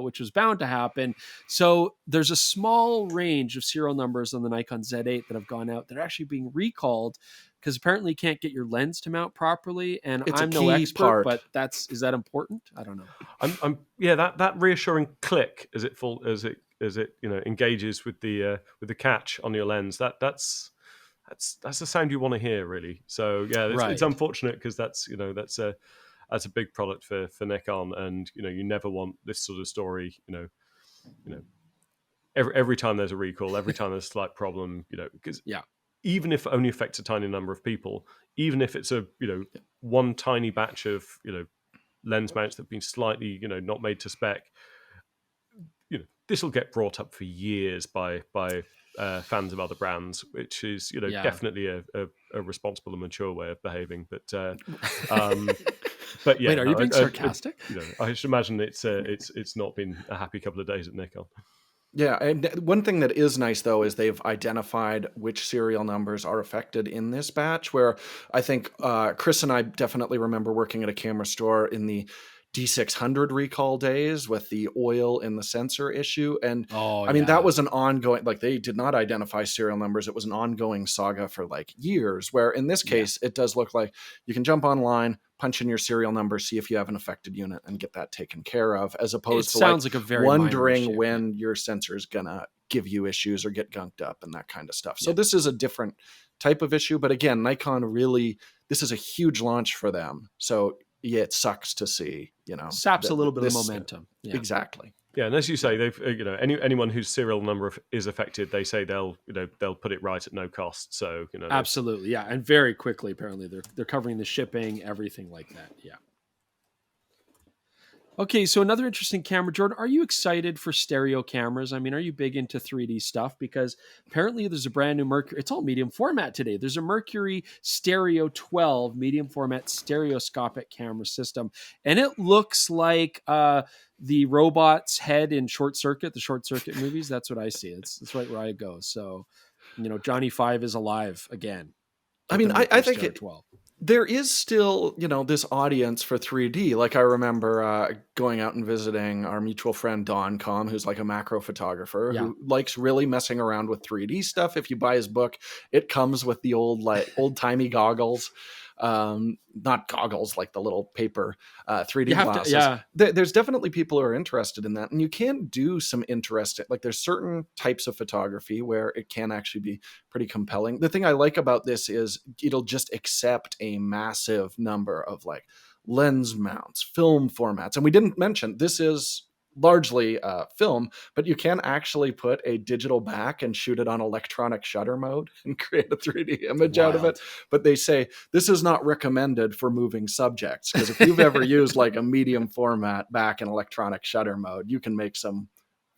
which was bound to happen. So there's a small range of serial numbers on the Nikon Z8 that have gone out that are actually being recalled because apparently you can't get your lens to mount properly. And I'm no expert, but is that important? I don't know. That reassuring click as it engages with the catch on your lens, that's the sound you want to hear, really. So it's unfortunate because that's a big product for Nikon, and you never want this sort of story. Every time there's a recall, every time there's a slight problem, because even if it only affects a tiny number of people, even if it's one tiny batch of lens mounts that have been slightly not made to spec, this will get brought up for years by fans of other brands, which is definitely a responsible and mature way of behaving. But yeah, wait, are you being sarcastic? I should imagine it's not been a happy couple of days at Nikon. Yeah, and one thing that is nice though is they've identified which serial numbers are affected in this batch. Where I think Chris and I definitely remember working at a camera store in the D600 recall days with the oil in the sensor issue, and Oh I mean that yeah, was an ongoing. Like they did not identify serial numbers; it was an ongoing saga for like years. Where in this yeah. case, it does look like you can jump online, punch in your serial number, see if you have an affected unit, and get that taken care of, as It opposed to like sounds like a very minor wondering issue. Yeah, when your sensor is gonna give you issues or get gunked up and that kind of stuff. So yeah. this is a different type of issue, but again, Nikon really, this is a huge launch for them. So yeah, it sucks to see, Saps a that little bit of this momentum. Yeah. exactly. Yeah, and as you say, they've anyone whose serial number is affected, they say they'll put it right at no cost. So Absolutely, yeah, and very quickly. Apparently, they're covering the shipping, everything like that. Yeah. Okay, so another interesting camera, Jordan. Are you excited for stereo cameras? I mean, are you big into 3D stuff? Because apparently there's a brand new Mercury. It's all medium format today. There's a Mercury Stereo 12 medium format stereoscopic camera system, and it looks like the robot's head in Short Circuit, the Short Circuit movies. That's what I see. It's right where I go. So, Johnny Five is alive again I with the mean, I Mercury think Stereo 12. there is still, this audience for 3D. Like I remember going out and visiting our mutual friend Don Com, who's like a macro photographer Yeah. who likes really messing around with 3D stuff. If you buy his book, it comes with the old timey goggles. Not goggles like the little paper 3D You have to, glasses. yeah. There's definitely people who are interested in that, and you can do some interesting, like there's certain types of photography where it can actually be pretty compelling. The thing I like about this is it'll just accept a massive number of like lens mounts, film formats, and we didn't mention this is largely film, but you can actually put a digital back and shoot it on electronic shutter mode and create a 3D image out of it. Wild. But they say this is not recommended for moving subjects, because if you've ever used like a medium format back in electronic shutter mode, you can make some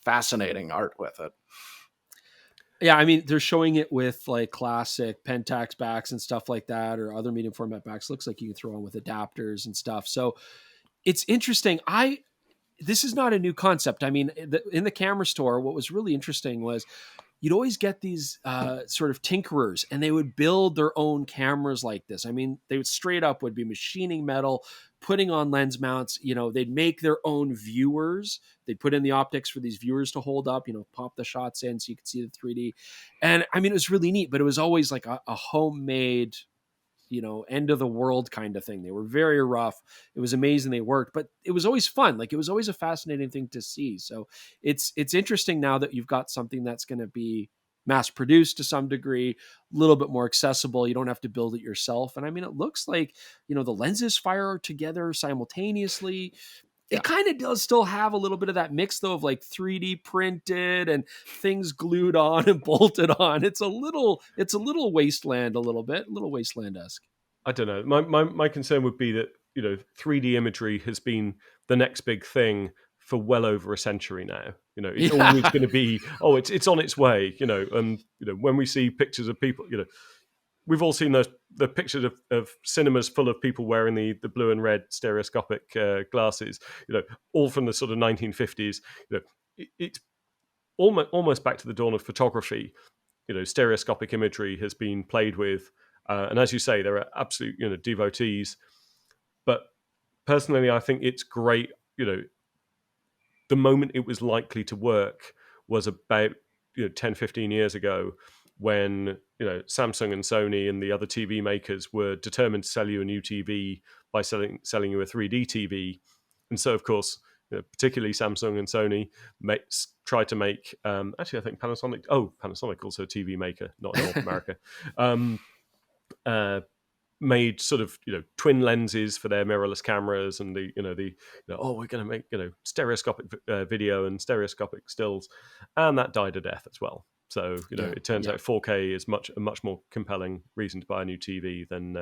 fascinating art with it. Yeah, I mean, they're showing it with like classic Pentax backs and stuff like that, or other medium format backs. Looks like you can throw on with adapters and stuff. So it's interesting. This is not a new concept. I mean, in the camera store, what was really interesting was you'd always get these sort of tinkerers, and they would build their own cameras like this. I mean, they would straight up would be machining metal, putting on lens mounts. They'd make their own viewers. They'd put in the optics for these viewers to hold up, pop the shots in so you could see the 3D. And I mean, it was really neat, but it was always like a homemade, end of the world kind of thing. They were very rough. It was amazing they worked, but it was always fun. Like it was always a fascinating thing to see. So it's interesting now that you've got something that's going to be mass produced to some degree, a little bit more accessible. You don't have to build it yourself. And I mean, it looks like, the lenses fire together simultaneously. Yeah. It kind of does still have a little bit of that mix though of like 3D printed and things glued on and bolted on. It's a little wasteland, a little wasteland-esque. I don't know. My concern would be that 3D imagery has been the next big thing for well over a century now. It's always going to be, it's on its way. When we see pictures of people, we've all seen the pictures of cinemas full of people wearing the blue and red stereoscopic glasses. All from the sort of 1950s. It's almost back to the dawn of photography. Stereoscopic imagery has been played with. And as you say, there are absolute, devotees. But personally, I think it's great. The moment it was likely to work was about 10, 15 years ago, when Samsung and Sony and the other TV makers were determined to sell you a new TV by selling you a 3D TV. And so, of course, particularly Samsung and Sony tried to make. Actually, I think Panasonic. Panasonic also a TV maker, not in North America. Made sort of twin lenses for their mirrorless cameras, and we're going to make stereoscopic video and stereoscopic stills, and that died a death as well. So it turns out 4K is a much more compelling reason to buy a new TV than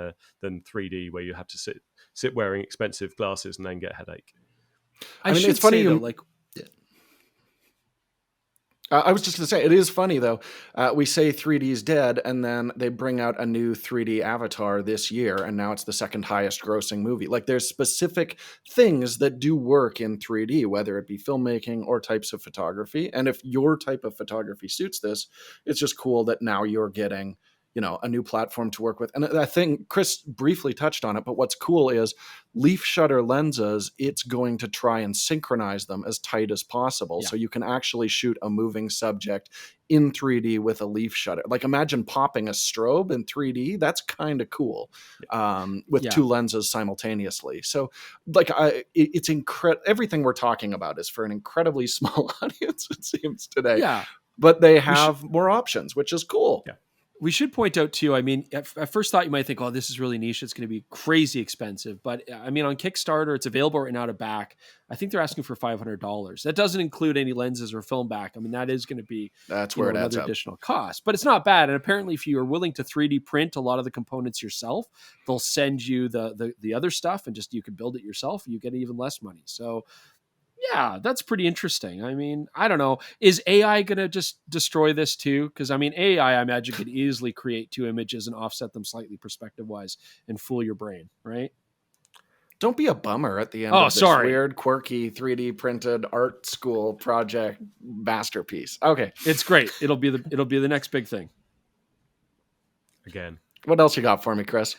3D, where you have to sit wearing expensive glasses and then get a headache. I mean, it's funny. I was just going to say, it is funny though. We say 3D is dead, and then they bring out a new 3D Avatar this year, and now it's the second highest grossing movie. Like, there's specific things that do work in 3D, whether it be filmmaking or types of photography. And if your type of photography suits this, it's just cool that now you're getting, a new platform to work with. And I think Chris briefly touched on it, but what's cool is leaf shutter lenses, it's going to try and synchronize them as tight as possible. Yeah. So you can actually shoot a moving subject in 3D with a leaf shutter. Like, imagine popping a strobe in 3D. That's kind of cool with two lenses simultaneously. So like, it's incredible. Everything we're talking about is for an incredibly small audience, it seems today. Yeah. But they have more options, which is cool. Yeah. We should point out too, I mean, at first thought you might think, oh, this is really niche. It's going to be crazy expensive. But I mean, on Kickstarter, it's available right now to back. I think they're asking for $500. That doesn't include any lenses or film back. I mean, that is going to be where it adds another up. additional cost. But it's not bad. And apparently, if you are willing to 3D print a lot of the components yourself, they'll send you the other stuff, and just you can build it yourself. And you get even less money. So yeah, that's pretty interesting. I mean, I don't know. Is AI going to just destroy this too? Because I mean, AI, I imagine, could easily create two images and offset them slightly perspective-wise and fool your brain, right? Don't be a bummer at the end of this weird, quirky, 3D printed art school project masterpiece. Okay. It's great. It'll be the next big thing. Again. What else you got for me, Chris?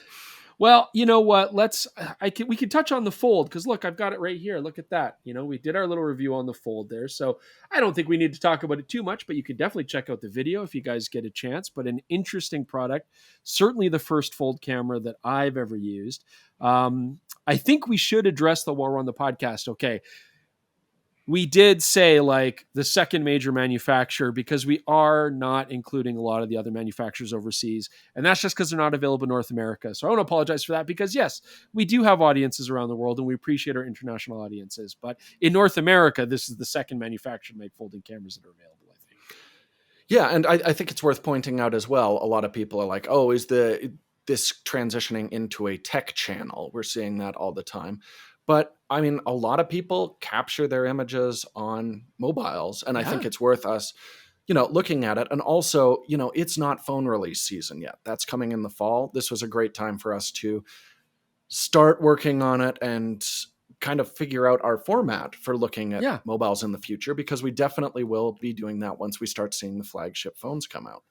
Well, you know what? We can touch on the Fold, because look, I've got it right here. Look at that. We did our little review on the Fold there. So I don't think we need to talk about it too much, but you can definitely check out the video if you guys get a chance. But an interesting product, certainly the first Fold camera that I've ever used. I think we should address while we're on the podcast. Okay. We did say like the second major manufacturer, because we are not including a lot of the other manufacturers overseas. And that's just because they're not available in North America. So I want to apologize for that, because yes, we do have audiences around the world and we appreciate our international audiences. But in North America, this is the second manufacturer to make folding cameras that are available, I think. Yeah. And I think it's worth pointing out as well. A lot of people are like, oh, is this transitioning into a tech channel? We're seeing that all the time. But I mean, a lot of people capture their images on mobiles, and I think it's worth us, looking at it. And also, it's not phone release season yet. That's coming in the fall. This was a great time for us to start working on it and kind of figure out our format for looking at mobiles in the future, because we definitely will be doing that once we start seeing the flagship phones come out.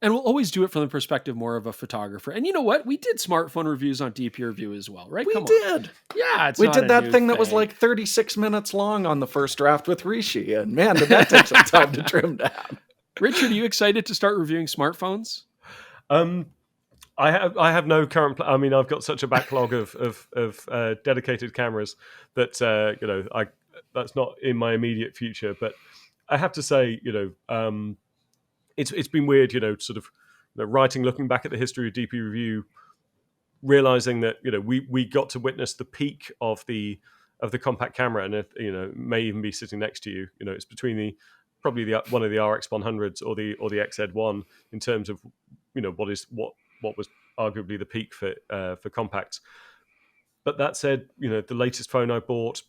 And we'll always do it from the perspective more of a photographer. And you know what? We did smartphone reviews on DPReview as well, right? We did. Yeah. We did that thing that was like 36 minutes long on the first draft with Rishi. And man, did that take some time to trim down. Richard, are you excited to start reviewing smartphones? I have no current. I mean, I've got such a backlog of dedicated cameras that that's not in my immediate future. But I have to say, it's been weird, sort of writing, looking back at the history of DPReview, realizing that we got to witness the peak of the compact camera, and it may even be sitting next to you. It's between probably one of the RX 100s or the XZ1 in terms of what was arguably the peak for compacts. But that said, the latest phone I bought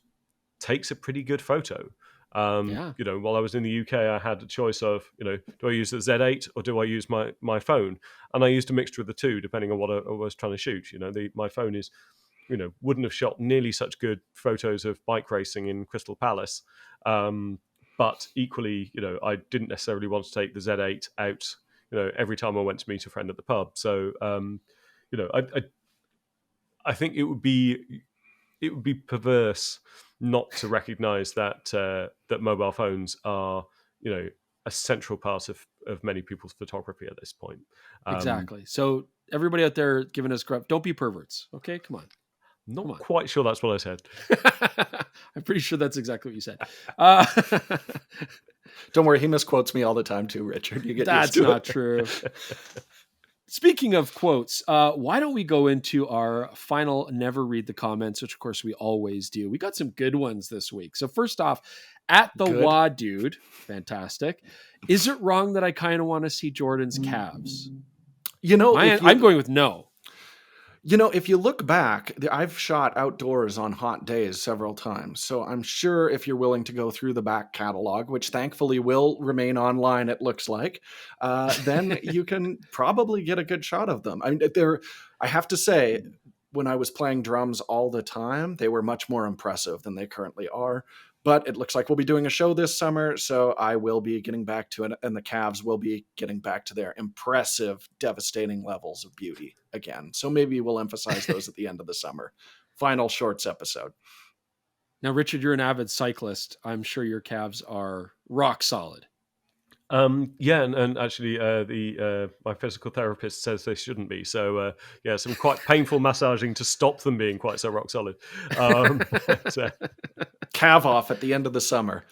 takes a pretty good photo. While I was in the UK, I had a choice of, do I use the Z8 or do I use my phone? And I used a mixture of the two, depending on what I was trying to shoot. My phone is, wouldn't have shot nearly such good photos of bike racing in Crystal Palace. But equally, I didn't necessarily want to take the Z8 out, every time I went to meet a friend at the pub. So, I think it would be perverse not to recognize that that mobile phones are, a central part of many people's photography at this point. Exactly. So everybody out there giving us crap, don't be perverts. Okay, come on. Not quite sure that's what I said. I'm pretty sure that's exactly what you said. Don't worry, he misquotes me all the time too, Richard. You get that's used to not true. Speaking of quotes, why don't we go into our final never read the comments, which of course we always do. We got some good ones this week. So first off, at the Wah Dude, fantastic. Is it wrong that I kind of want to see Jordan's calves? I'm going with no. If you look back, I've shot outdoors on hot days several times. So I'm sure if you're willing to go through the back catalog, which thankfully will remain online, it looks like, then you can probably get a good shot of them. I mean, I have to say, when I was playing drums all the time, they were much more impressive than they currently are. But it looks like we'll be doing a show this summer, so I will be getting back to it, and the Cavs will be getting back to their impressive, devastating levels of beauty again. So maybe we'll emphasize those at the end of the summer. Final shorts episode. Now, Richard, you're an avid cyclist. I'm sure your calves are rock solid. Yeah, and actually, my physical therapist says they shouldn't be. So, some quite painful massaging to stop them being quite so rock solid. Cav off at the end of the summer.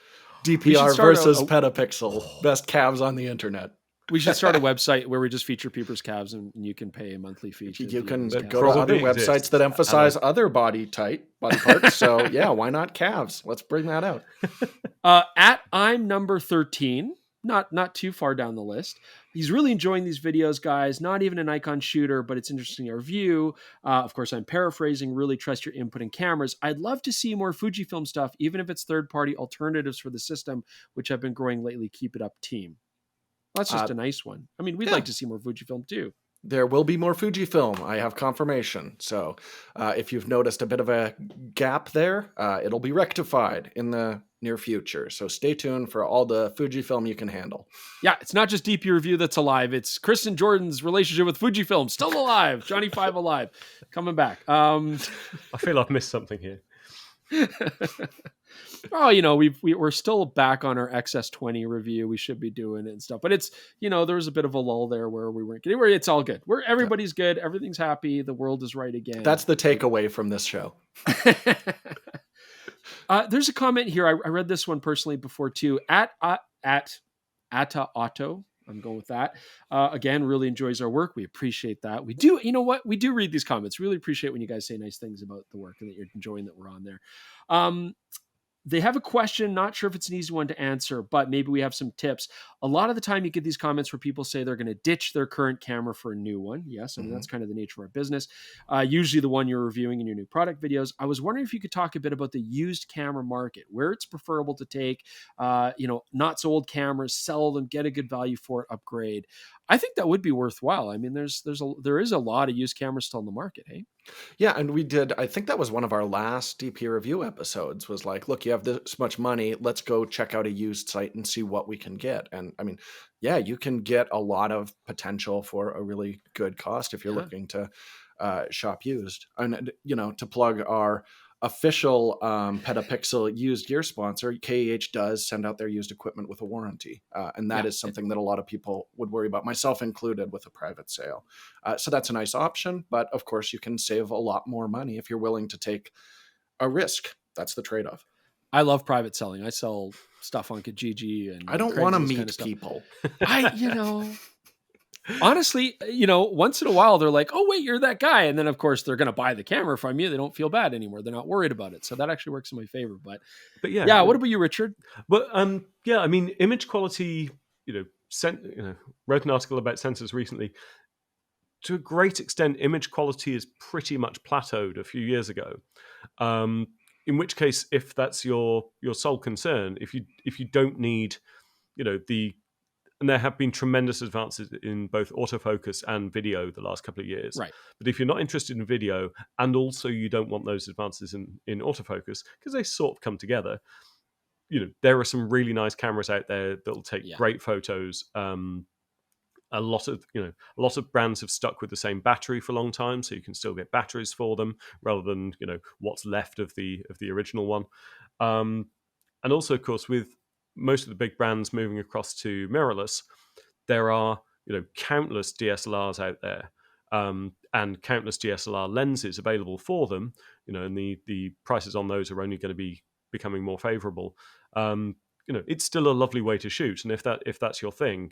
DPR versus PetaPixel. Best calves on the internet. We should start a website where we just feature people's calves, and you can pay a monthly fee. You can go to other websites that emphasize other body parts. So yeah, why not calves? Let's bring that out. At I'm number 13. Not too far down the list. He's really enjoying these videos, guys. Not even a Nikon shooter, but it's interesting our view. Of course, I'm paraphrasing. Really trust your input in cameras. I'd love to see more Fujifilm stuff, even if it's third-party alternatives for the system, which have been growing lately. Keep it up, team. Well, that's just a nice one. I mean, we'd like to see more Fujifilm too. There will be more Fujifilm. I have confirmation. So if you've noticed a bit of a gap there, it'll be rectified in the near future. So stay tuned for all the Fujifilm you can handle. Yeah, it's not just DPReview that's alive. It's Chris and Jordan's relationship with Fujifilm still alive. Johnny 5 alive. Coming back. I feel I've missed something here. Oh, we're still back on our XS20 review. We should be doing it and stuff, but it's, there was a bit of a lull there where we weren't getting where it's all good. Everybody's good. Everything's happy. The world is right again. That's the takeaway from this show. There's a comment here. I read this one personally before too. At Atta Otto. I'm going with that. Again, really enjoys our work. We appreciate that. We do, we do read these comments. Really appreciate when you guys say nice things about the work and that you're enjoying that we're on there. They have a question, not sure if it's an easy one to answer, but maybe we have some tips. A lot of the time you get these comments where people say they're going to ditch their current camera for a new one. Yes, I mean, that's kind of the nature of our business. Usually the one you're reviewing in your new product videos. I was wondering if you could talk a bit about the used camera market, where it's preferable to take, not so old cameras, sell them, get a good value for it, upgrade. I think that would be worthwhile. I mean, there is a lot of used cameras still in the market, hey? Yeah, and I think that was one of our last DP review episodes, was like, look, you have this much money, let's go check out a used site and see what we can get. And I mean, yeah, you can get a lot of potential for a really good cost if you're looking to shop used. And, to plug our official PetaPixel used gear sponsor, KEH does send out their used equipment with a warranty. And that is something that a lot of people would worry about, myself included, with a private sale. So that's a nice option. But of course, you can save a lot more money if you're willing to take a risk. That's the trade-off. I love private selling. I sell stuff on Kijiji, and I don't want to meet people. Honestly, once in a while they're like, oh, wait, you're that guy. And then, of course, they're going to buy the camera from you. They don't feel bad anymore. They're not worried about it. So that actually works in my favor. But yeah. What about you, Richard? But I mean, image quality, wrote an article about sensors recently. To a great extent, image quality is pretty much plateaued a few years ago. In which case, if that's your sole concern, if you don't need, and there have been tremendous advances in both autofocus and video the last couple of years. Right. But if you're not interested in video, and also you don't want those advances in autofocus, because they sort of come together, there are some really nice cameras out there that'll take great photos. A lot of brands have stuck with the same battery for a long time, so you can still get batteries for them rather than what's left of the original one. And also, of course, with most of the big brands moving across to mirrorless, there are countless DSLRs out there, and countless DSLR lenses available for them. And the prices on those are only going to be becoming more favorable. It's still a lovely way to shoot, and if that's your thing,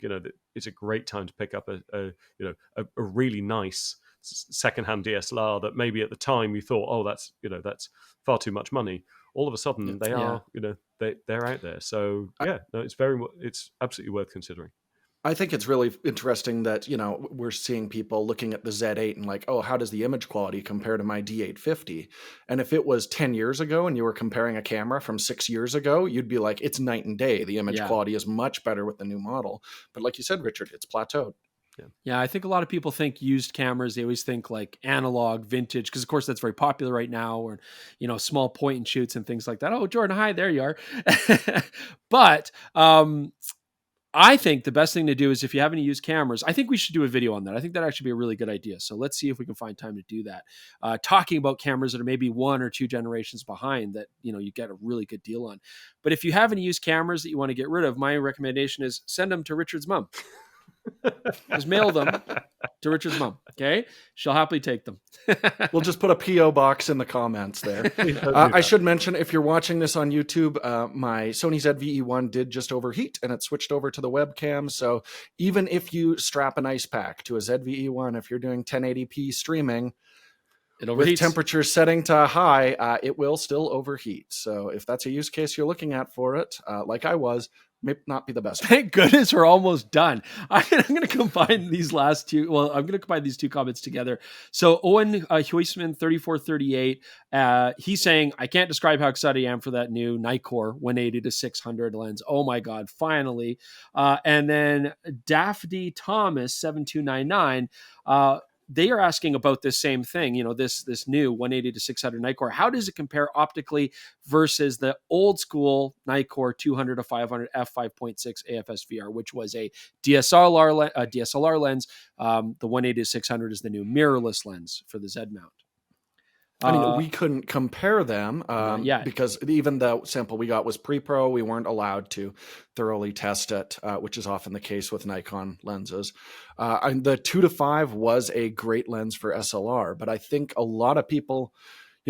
it's a great time to pick up a really nice secondhand DSLR that maybe at the time you thought, oh, that's far too much money. All of a sudden, they are they're out there. So it's absolutely worth considering. I think it's really interesting that, we're seeing people looking at the Z8 and like, oh, how does the image quality compare to my D850? And if it was 10 years ago and you were comparing a camera from 6 years ago, you'd be like, it's night and day. The image Yeah. quality is much better with the new model. But like you said, Richard, it's plateaued. Yeah, I think a lot of people think used cameras, they always think like analog, vintage, because of course that's very popular right now, or, small point and shoots and things like that. Oh, Jordan, hi, there you are. But I think the best thing to do is, if you have any used cameras, I think we should do a video on that. I think that actually be a really good idea. So let's see if we can find time to do that. Talking about cameras that are maybe 1 or 2 generations behind that, you get a really good deal on. But if you have any used cameras that you want to get rid of, my recommendation is send them to Richard's mom. Just mail them to Richard's mom. Okay. She'll happily take them. We'll just put a P.O. box in the comments there. I should mention, if you're watching this on YouTube, my Sony ZVE1 did just overheat and it switched over to the webcam. So even if you strap an ice pack to a ZVE1, if you're doing 1080p streaming, with temperature setting to high, it will still overheat. So if that's a use case you're looking at for it, like I was, may not be the best. Thank goodness we're almost done. I'm going to combine these last two. Well, I'm going to combine these two comments together. So Owen Huisman 3438, he's saying, I can't describe how excited I am for that new Nikkor 180 to 600 lens. Oh my God, finally. And then Daphne Thomas 7299, they are asking about this same thing, this new 180 to 600 Nikkor. How does it compare optically versus the old school Nikkor 200 to 500 f5.6 AFS VR, which was a DSLR lens? The 180 to 600 is the new mirrorless lens for the Z mount. I mean, we couldn't compare them because even the sample we got was pre-pro. We weren't allowed to thoroughly test it, which is often the case with Nikon lenses. And the 2 to 5 was a great lens for SLR, but I think a lot of people,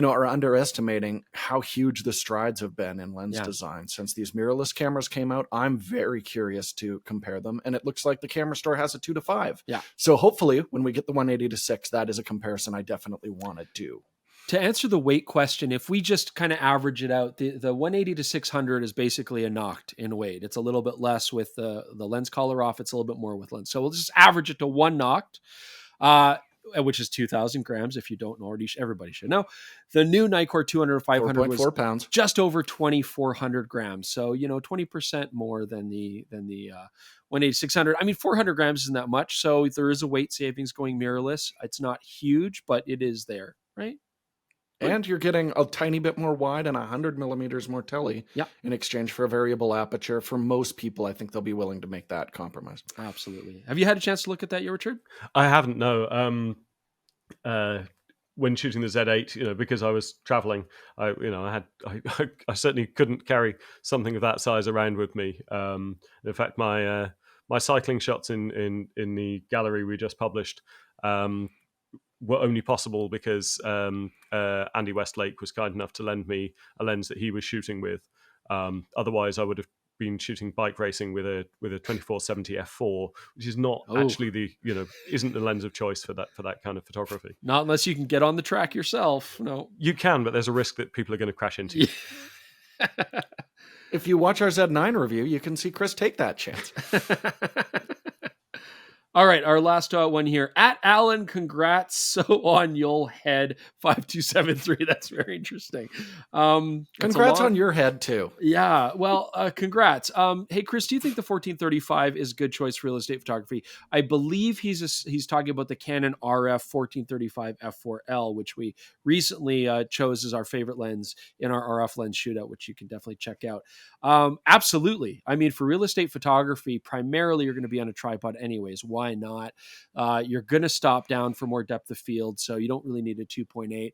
are underestimating how huge the strides have been in lens design since these mirrorless cameras came out. I'm very curious to compare them, and it looks like the camera store has a 2 to 5. Yeah. So hopefully, when we get the 180 to 6, that is a comparison I definitely want to do. To answer the weight question, if we just kind of average it out, the 180 to 600 is basically a Noct in weight. It's a little bit less with the lens collar off. It's a little bit more with lens. So we'll just average it to 1 Noct, which is 2,000 grams. If you don't know already, everybody should know. The new Nikkor 200 500 was 4.4 pounds, just over 2,400 grams. So 20% more than the 180 600. I mean, 400 grams isn't that much. So there is a weight savings going mirrorless. It's not huge, but it is there, right? And you're getting a tiny bit more wide and 100 millimeters more tele in exchange for a variable aperture. For most people, I think they'll be willing to make that compromise. Absolutely. Have you had a chance to look at that yet, Richard? I haven't, no. When shooting the Z8, because I was traveling, I certainly couldn't carry something of that size around with me. In fact, my cycling shots in the gallery we just published were only possible because Andy Westlake was kind enough to lend me a lens that he was shooting with. Otherwise, I would have been shooting bike racing with a 2470 f4, which is not actually isn't the lens of choice for that kind of photography. Not unless you can get on the track yourself. No, you can, but there's a risk that people are going to crash into you. If you watch our Z9 review, you can see Chris take that chance. All right, our last one here. At Alan, congrats. So on your head, 5273. That's very interesting. Congrats on your head, too. Yeah, well, congrats. Hey, Chris, do you think the 1435 is a good choice for real estate photography? I believe he's talking about the Canon RF 1435 f4L, which we recently chose as our favorite lens in our RF lens shootout, which you can definitely check out. Absolutely. I mean, for real estate photography, primarily you're going to be on a tripod anyways. Why not? You're going to stop down for more depth of field, so you don't really need a 2.8.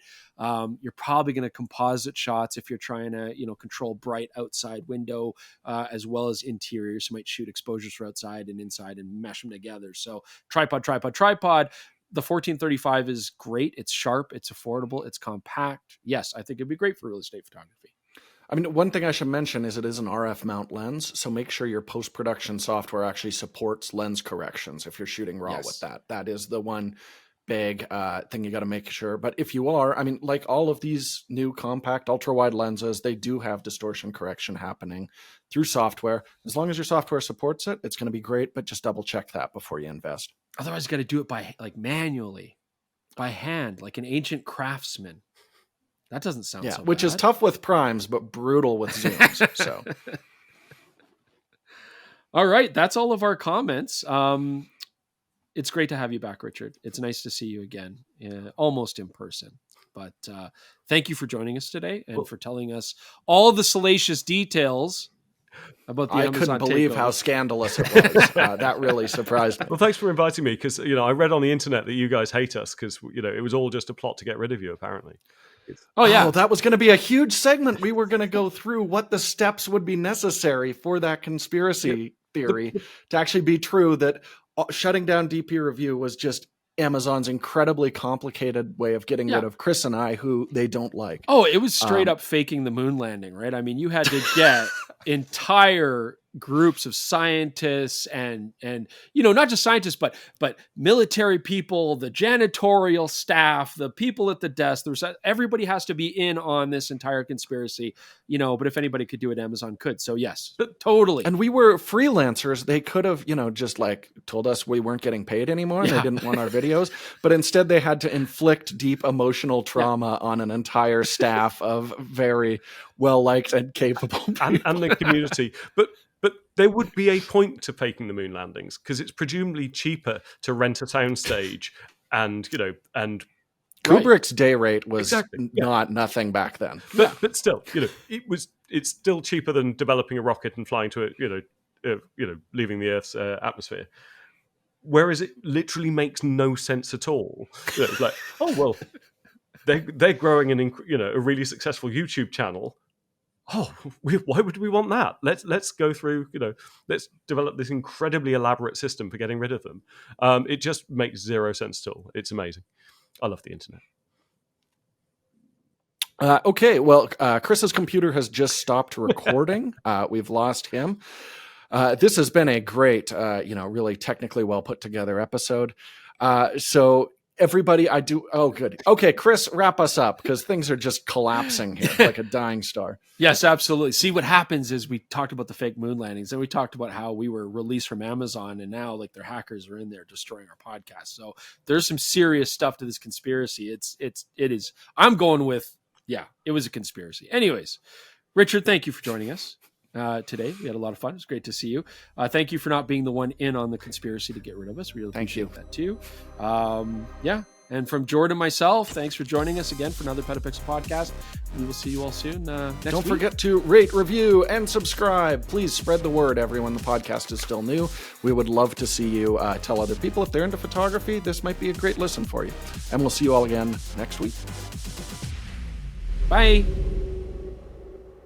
You're probably going to composite shots if you're trying to, control bright outside window as well as interiors. You might shoot exposures for outside and inside and mesh them together. So tripod. The 1435 is great. It's sharp. It's affordable. It's compact. Yes, I think it'd be great for real estate photography. I mean, one thing I should mention is it is an RF mount lens, so make sure your post-production software actually supports lens corrections if you're shooting RAW with that. That is the one big thing you got to make sure. But if you are, I mean, like all of these new compact ultra wide lenses, they do have distortion correction happening through software. As long as your software supports it, it's going to be great, but just double check that before you invest. Otherwise, you got to do it by manually, by hand, like an ancient craftsman. That doesn't sound so which bad. is tough with primes, but brutal with zooms. So, all right, that's all of our comments. It's great to have you back, Richard. It's nice to see you again, almost in person. But thank you for joining us today and for telling us all the salacious details about the Amazon couldn't believe takeover. How scandalous it was. That really surprised me. Well, thanks for inviting me, because I read on the internet that you guys hate us because it was all just a plot to get rid of you, apparently. Oh yeah, that was going to be a huge segment. We were going to go through what the steps would be necessary for that conspiracy theory to actually be true, that shutting down DPReview was just Amazon's incredibly complicated way of getting rid of Chris and I, who they don't like. Oh, it was straight up faking the moon landing, right? I mean, you had to get entire groups of scientists and not just scientists, but military people, the janitorial staff, the people at the desk. Everybody has to be in on this entire conspiracy, but if anybody could do it, Amazon could. So yes, totally. And we were freelancers. They could have, just like told us we weren't getting paid anymore. And they didn't want our videos, but instead they had to inflict deep emotional trauma on an entire staff of very well-liked and capable people. And the community. But there would be a point to faking the moon landings, because it's presumably cheaper to rent a soundstage and Kubrick's day rate was nothing back then. But still, it's still cheaper than developing a rocket and flying to it, leaving the Earth's atmosphere. Whereas it literally makes no sense at all. It's like, oh well, they're growing a really successful YouTube channel. Oh, why would we want that? Let's go through, let's develop this incredibly elaborate system for getting rid of them. It just makes zero sense at all. It's amazing. I love the internet. Okay, well, Chris's computer has just stopped recording. We've lost him. This has been a great, really technically well put together episode. So everybody, good. Okay, Chris, wrap us up, because things are just collapsing here like a dying star. Yes, absolutely. See, what happens is we talked about the fake moon landings, and we talked about how we were released from Amazon, and now their hackers are in there destroying our podcast. So there's some serious stuff to this conspiracy. It is. I'm going with, it was a conspiracy. Anyways, Richard, thank you for joining us today. We had a lot of fun. It was great to see you. Thank you for not being the one in on the conspiracy to get rid of us. We really appreciate that too. And from Jordan and myself, thanks for joining us again for another PetaPixel podcast. We will see you all soon. Don't forget to rate, review, and subscribe. Please spread the word, everyone. The podcast is still new. We would love to see you tell other people if they're into photography. This might be a great listen for you. And we'll see you all again next week. Bye.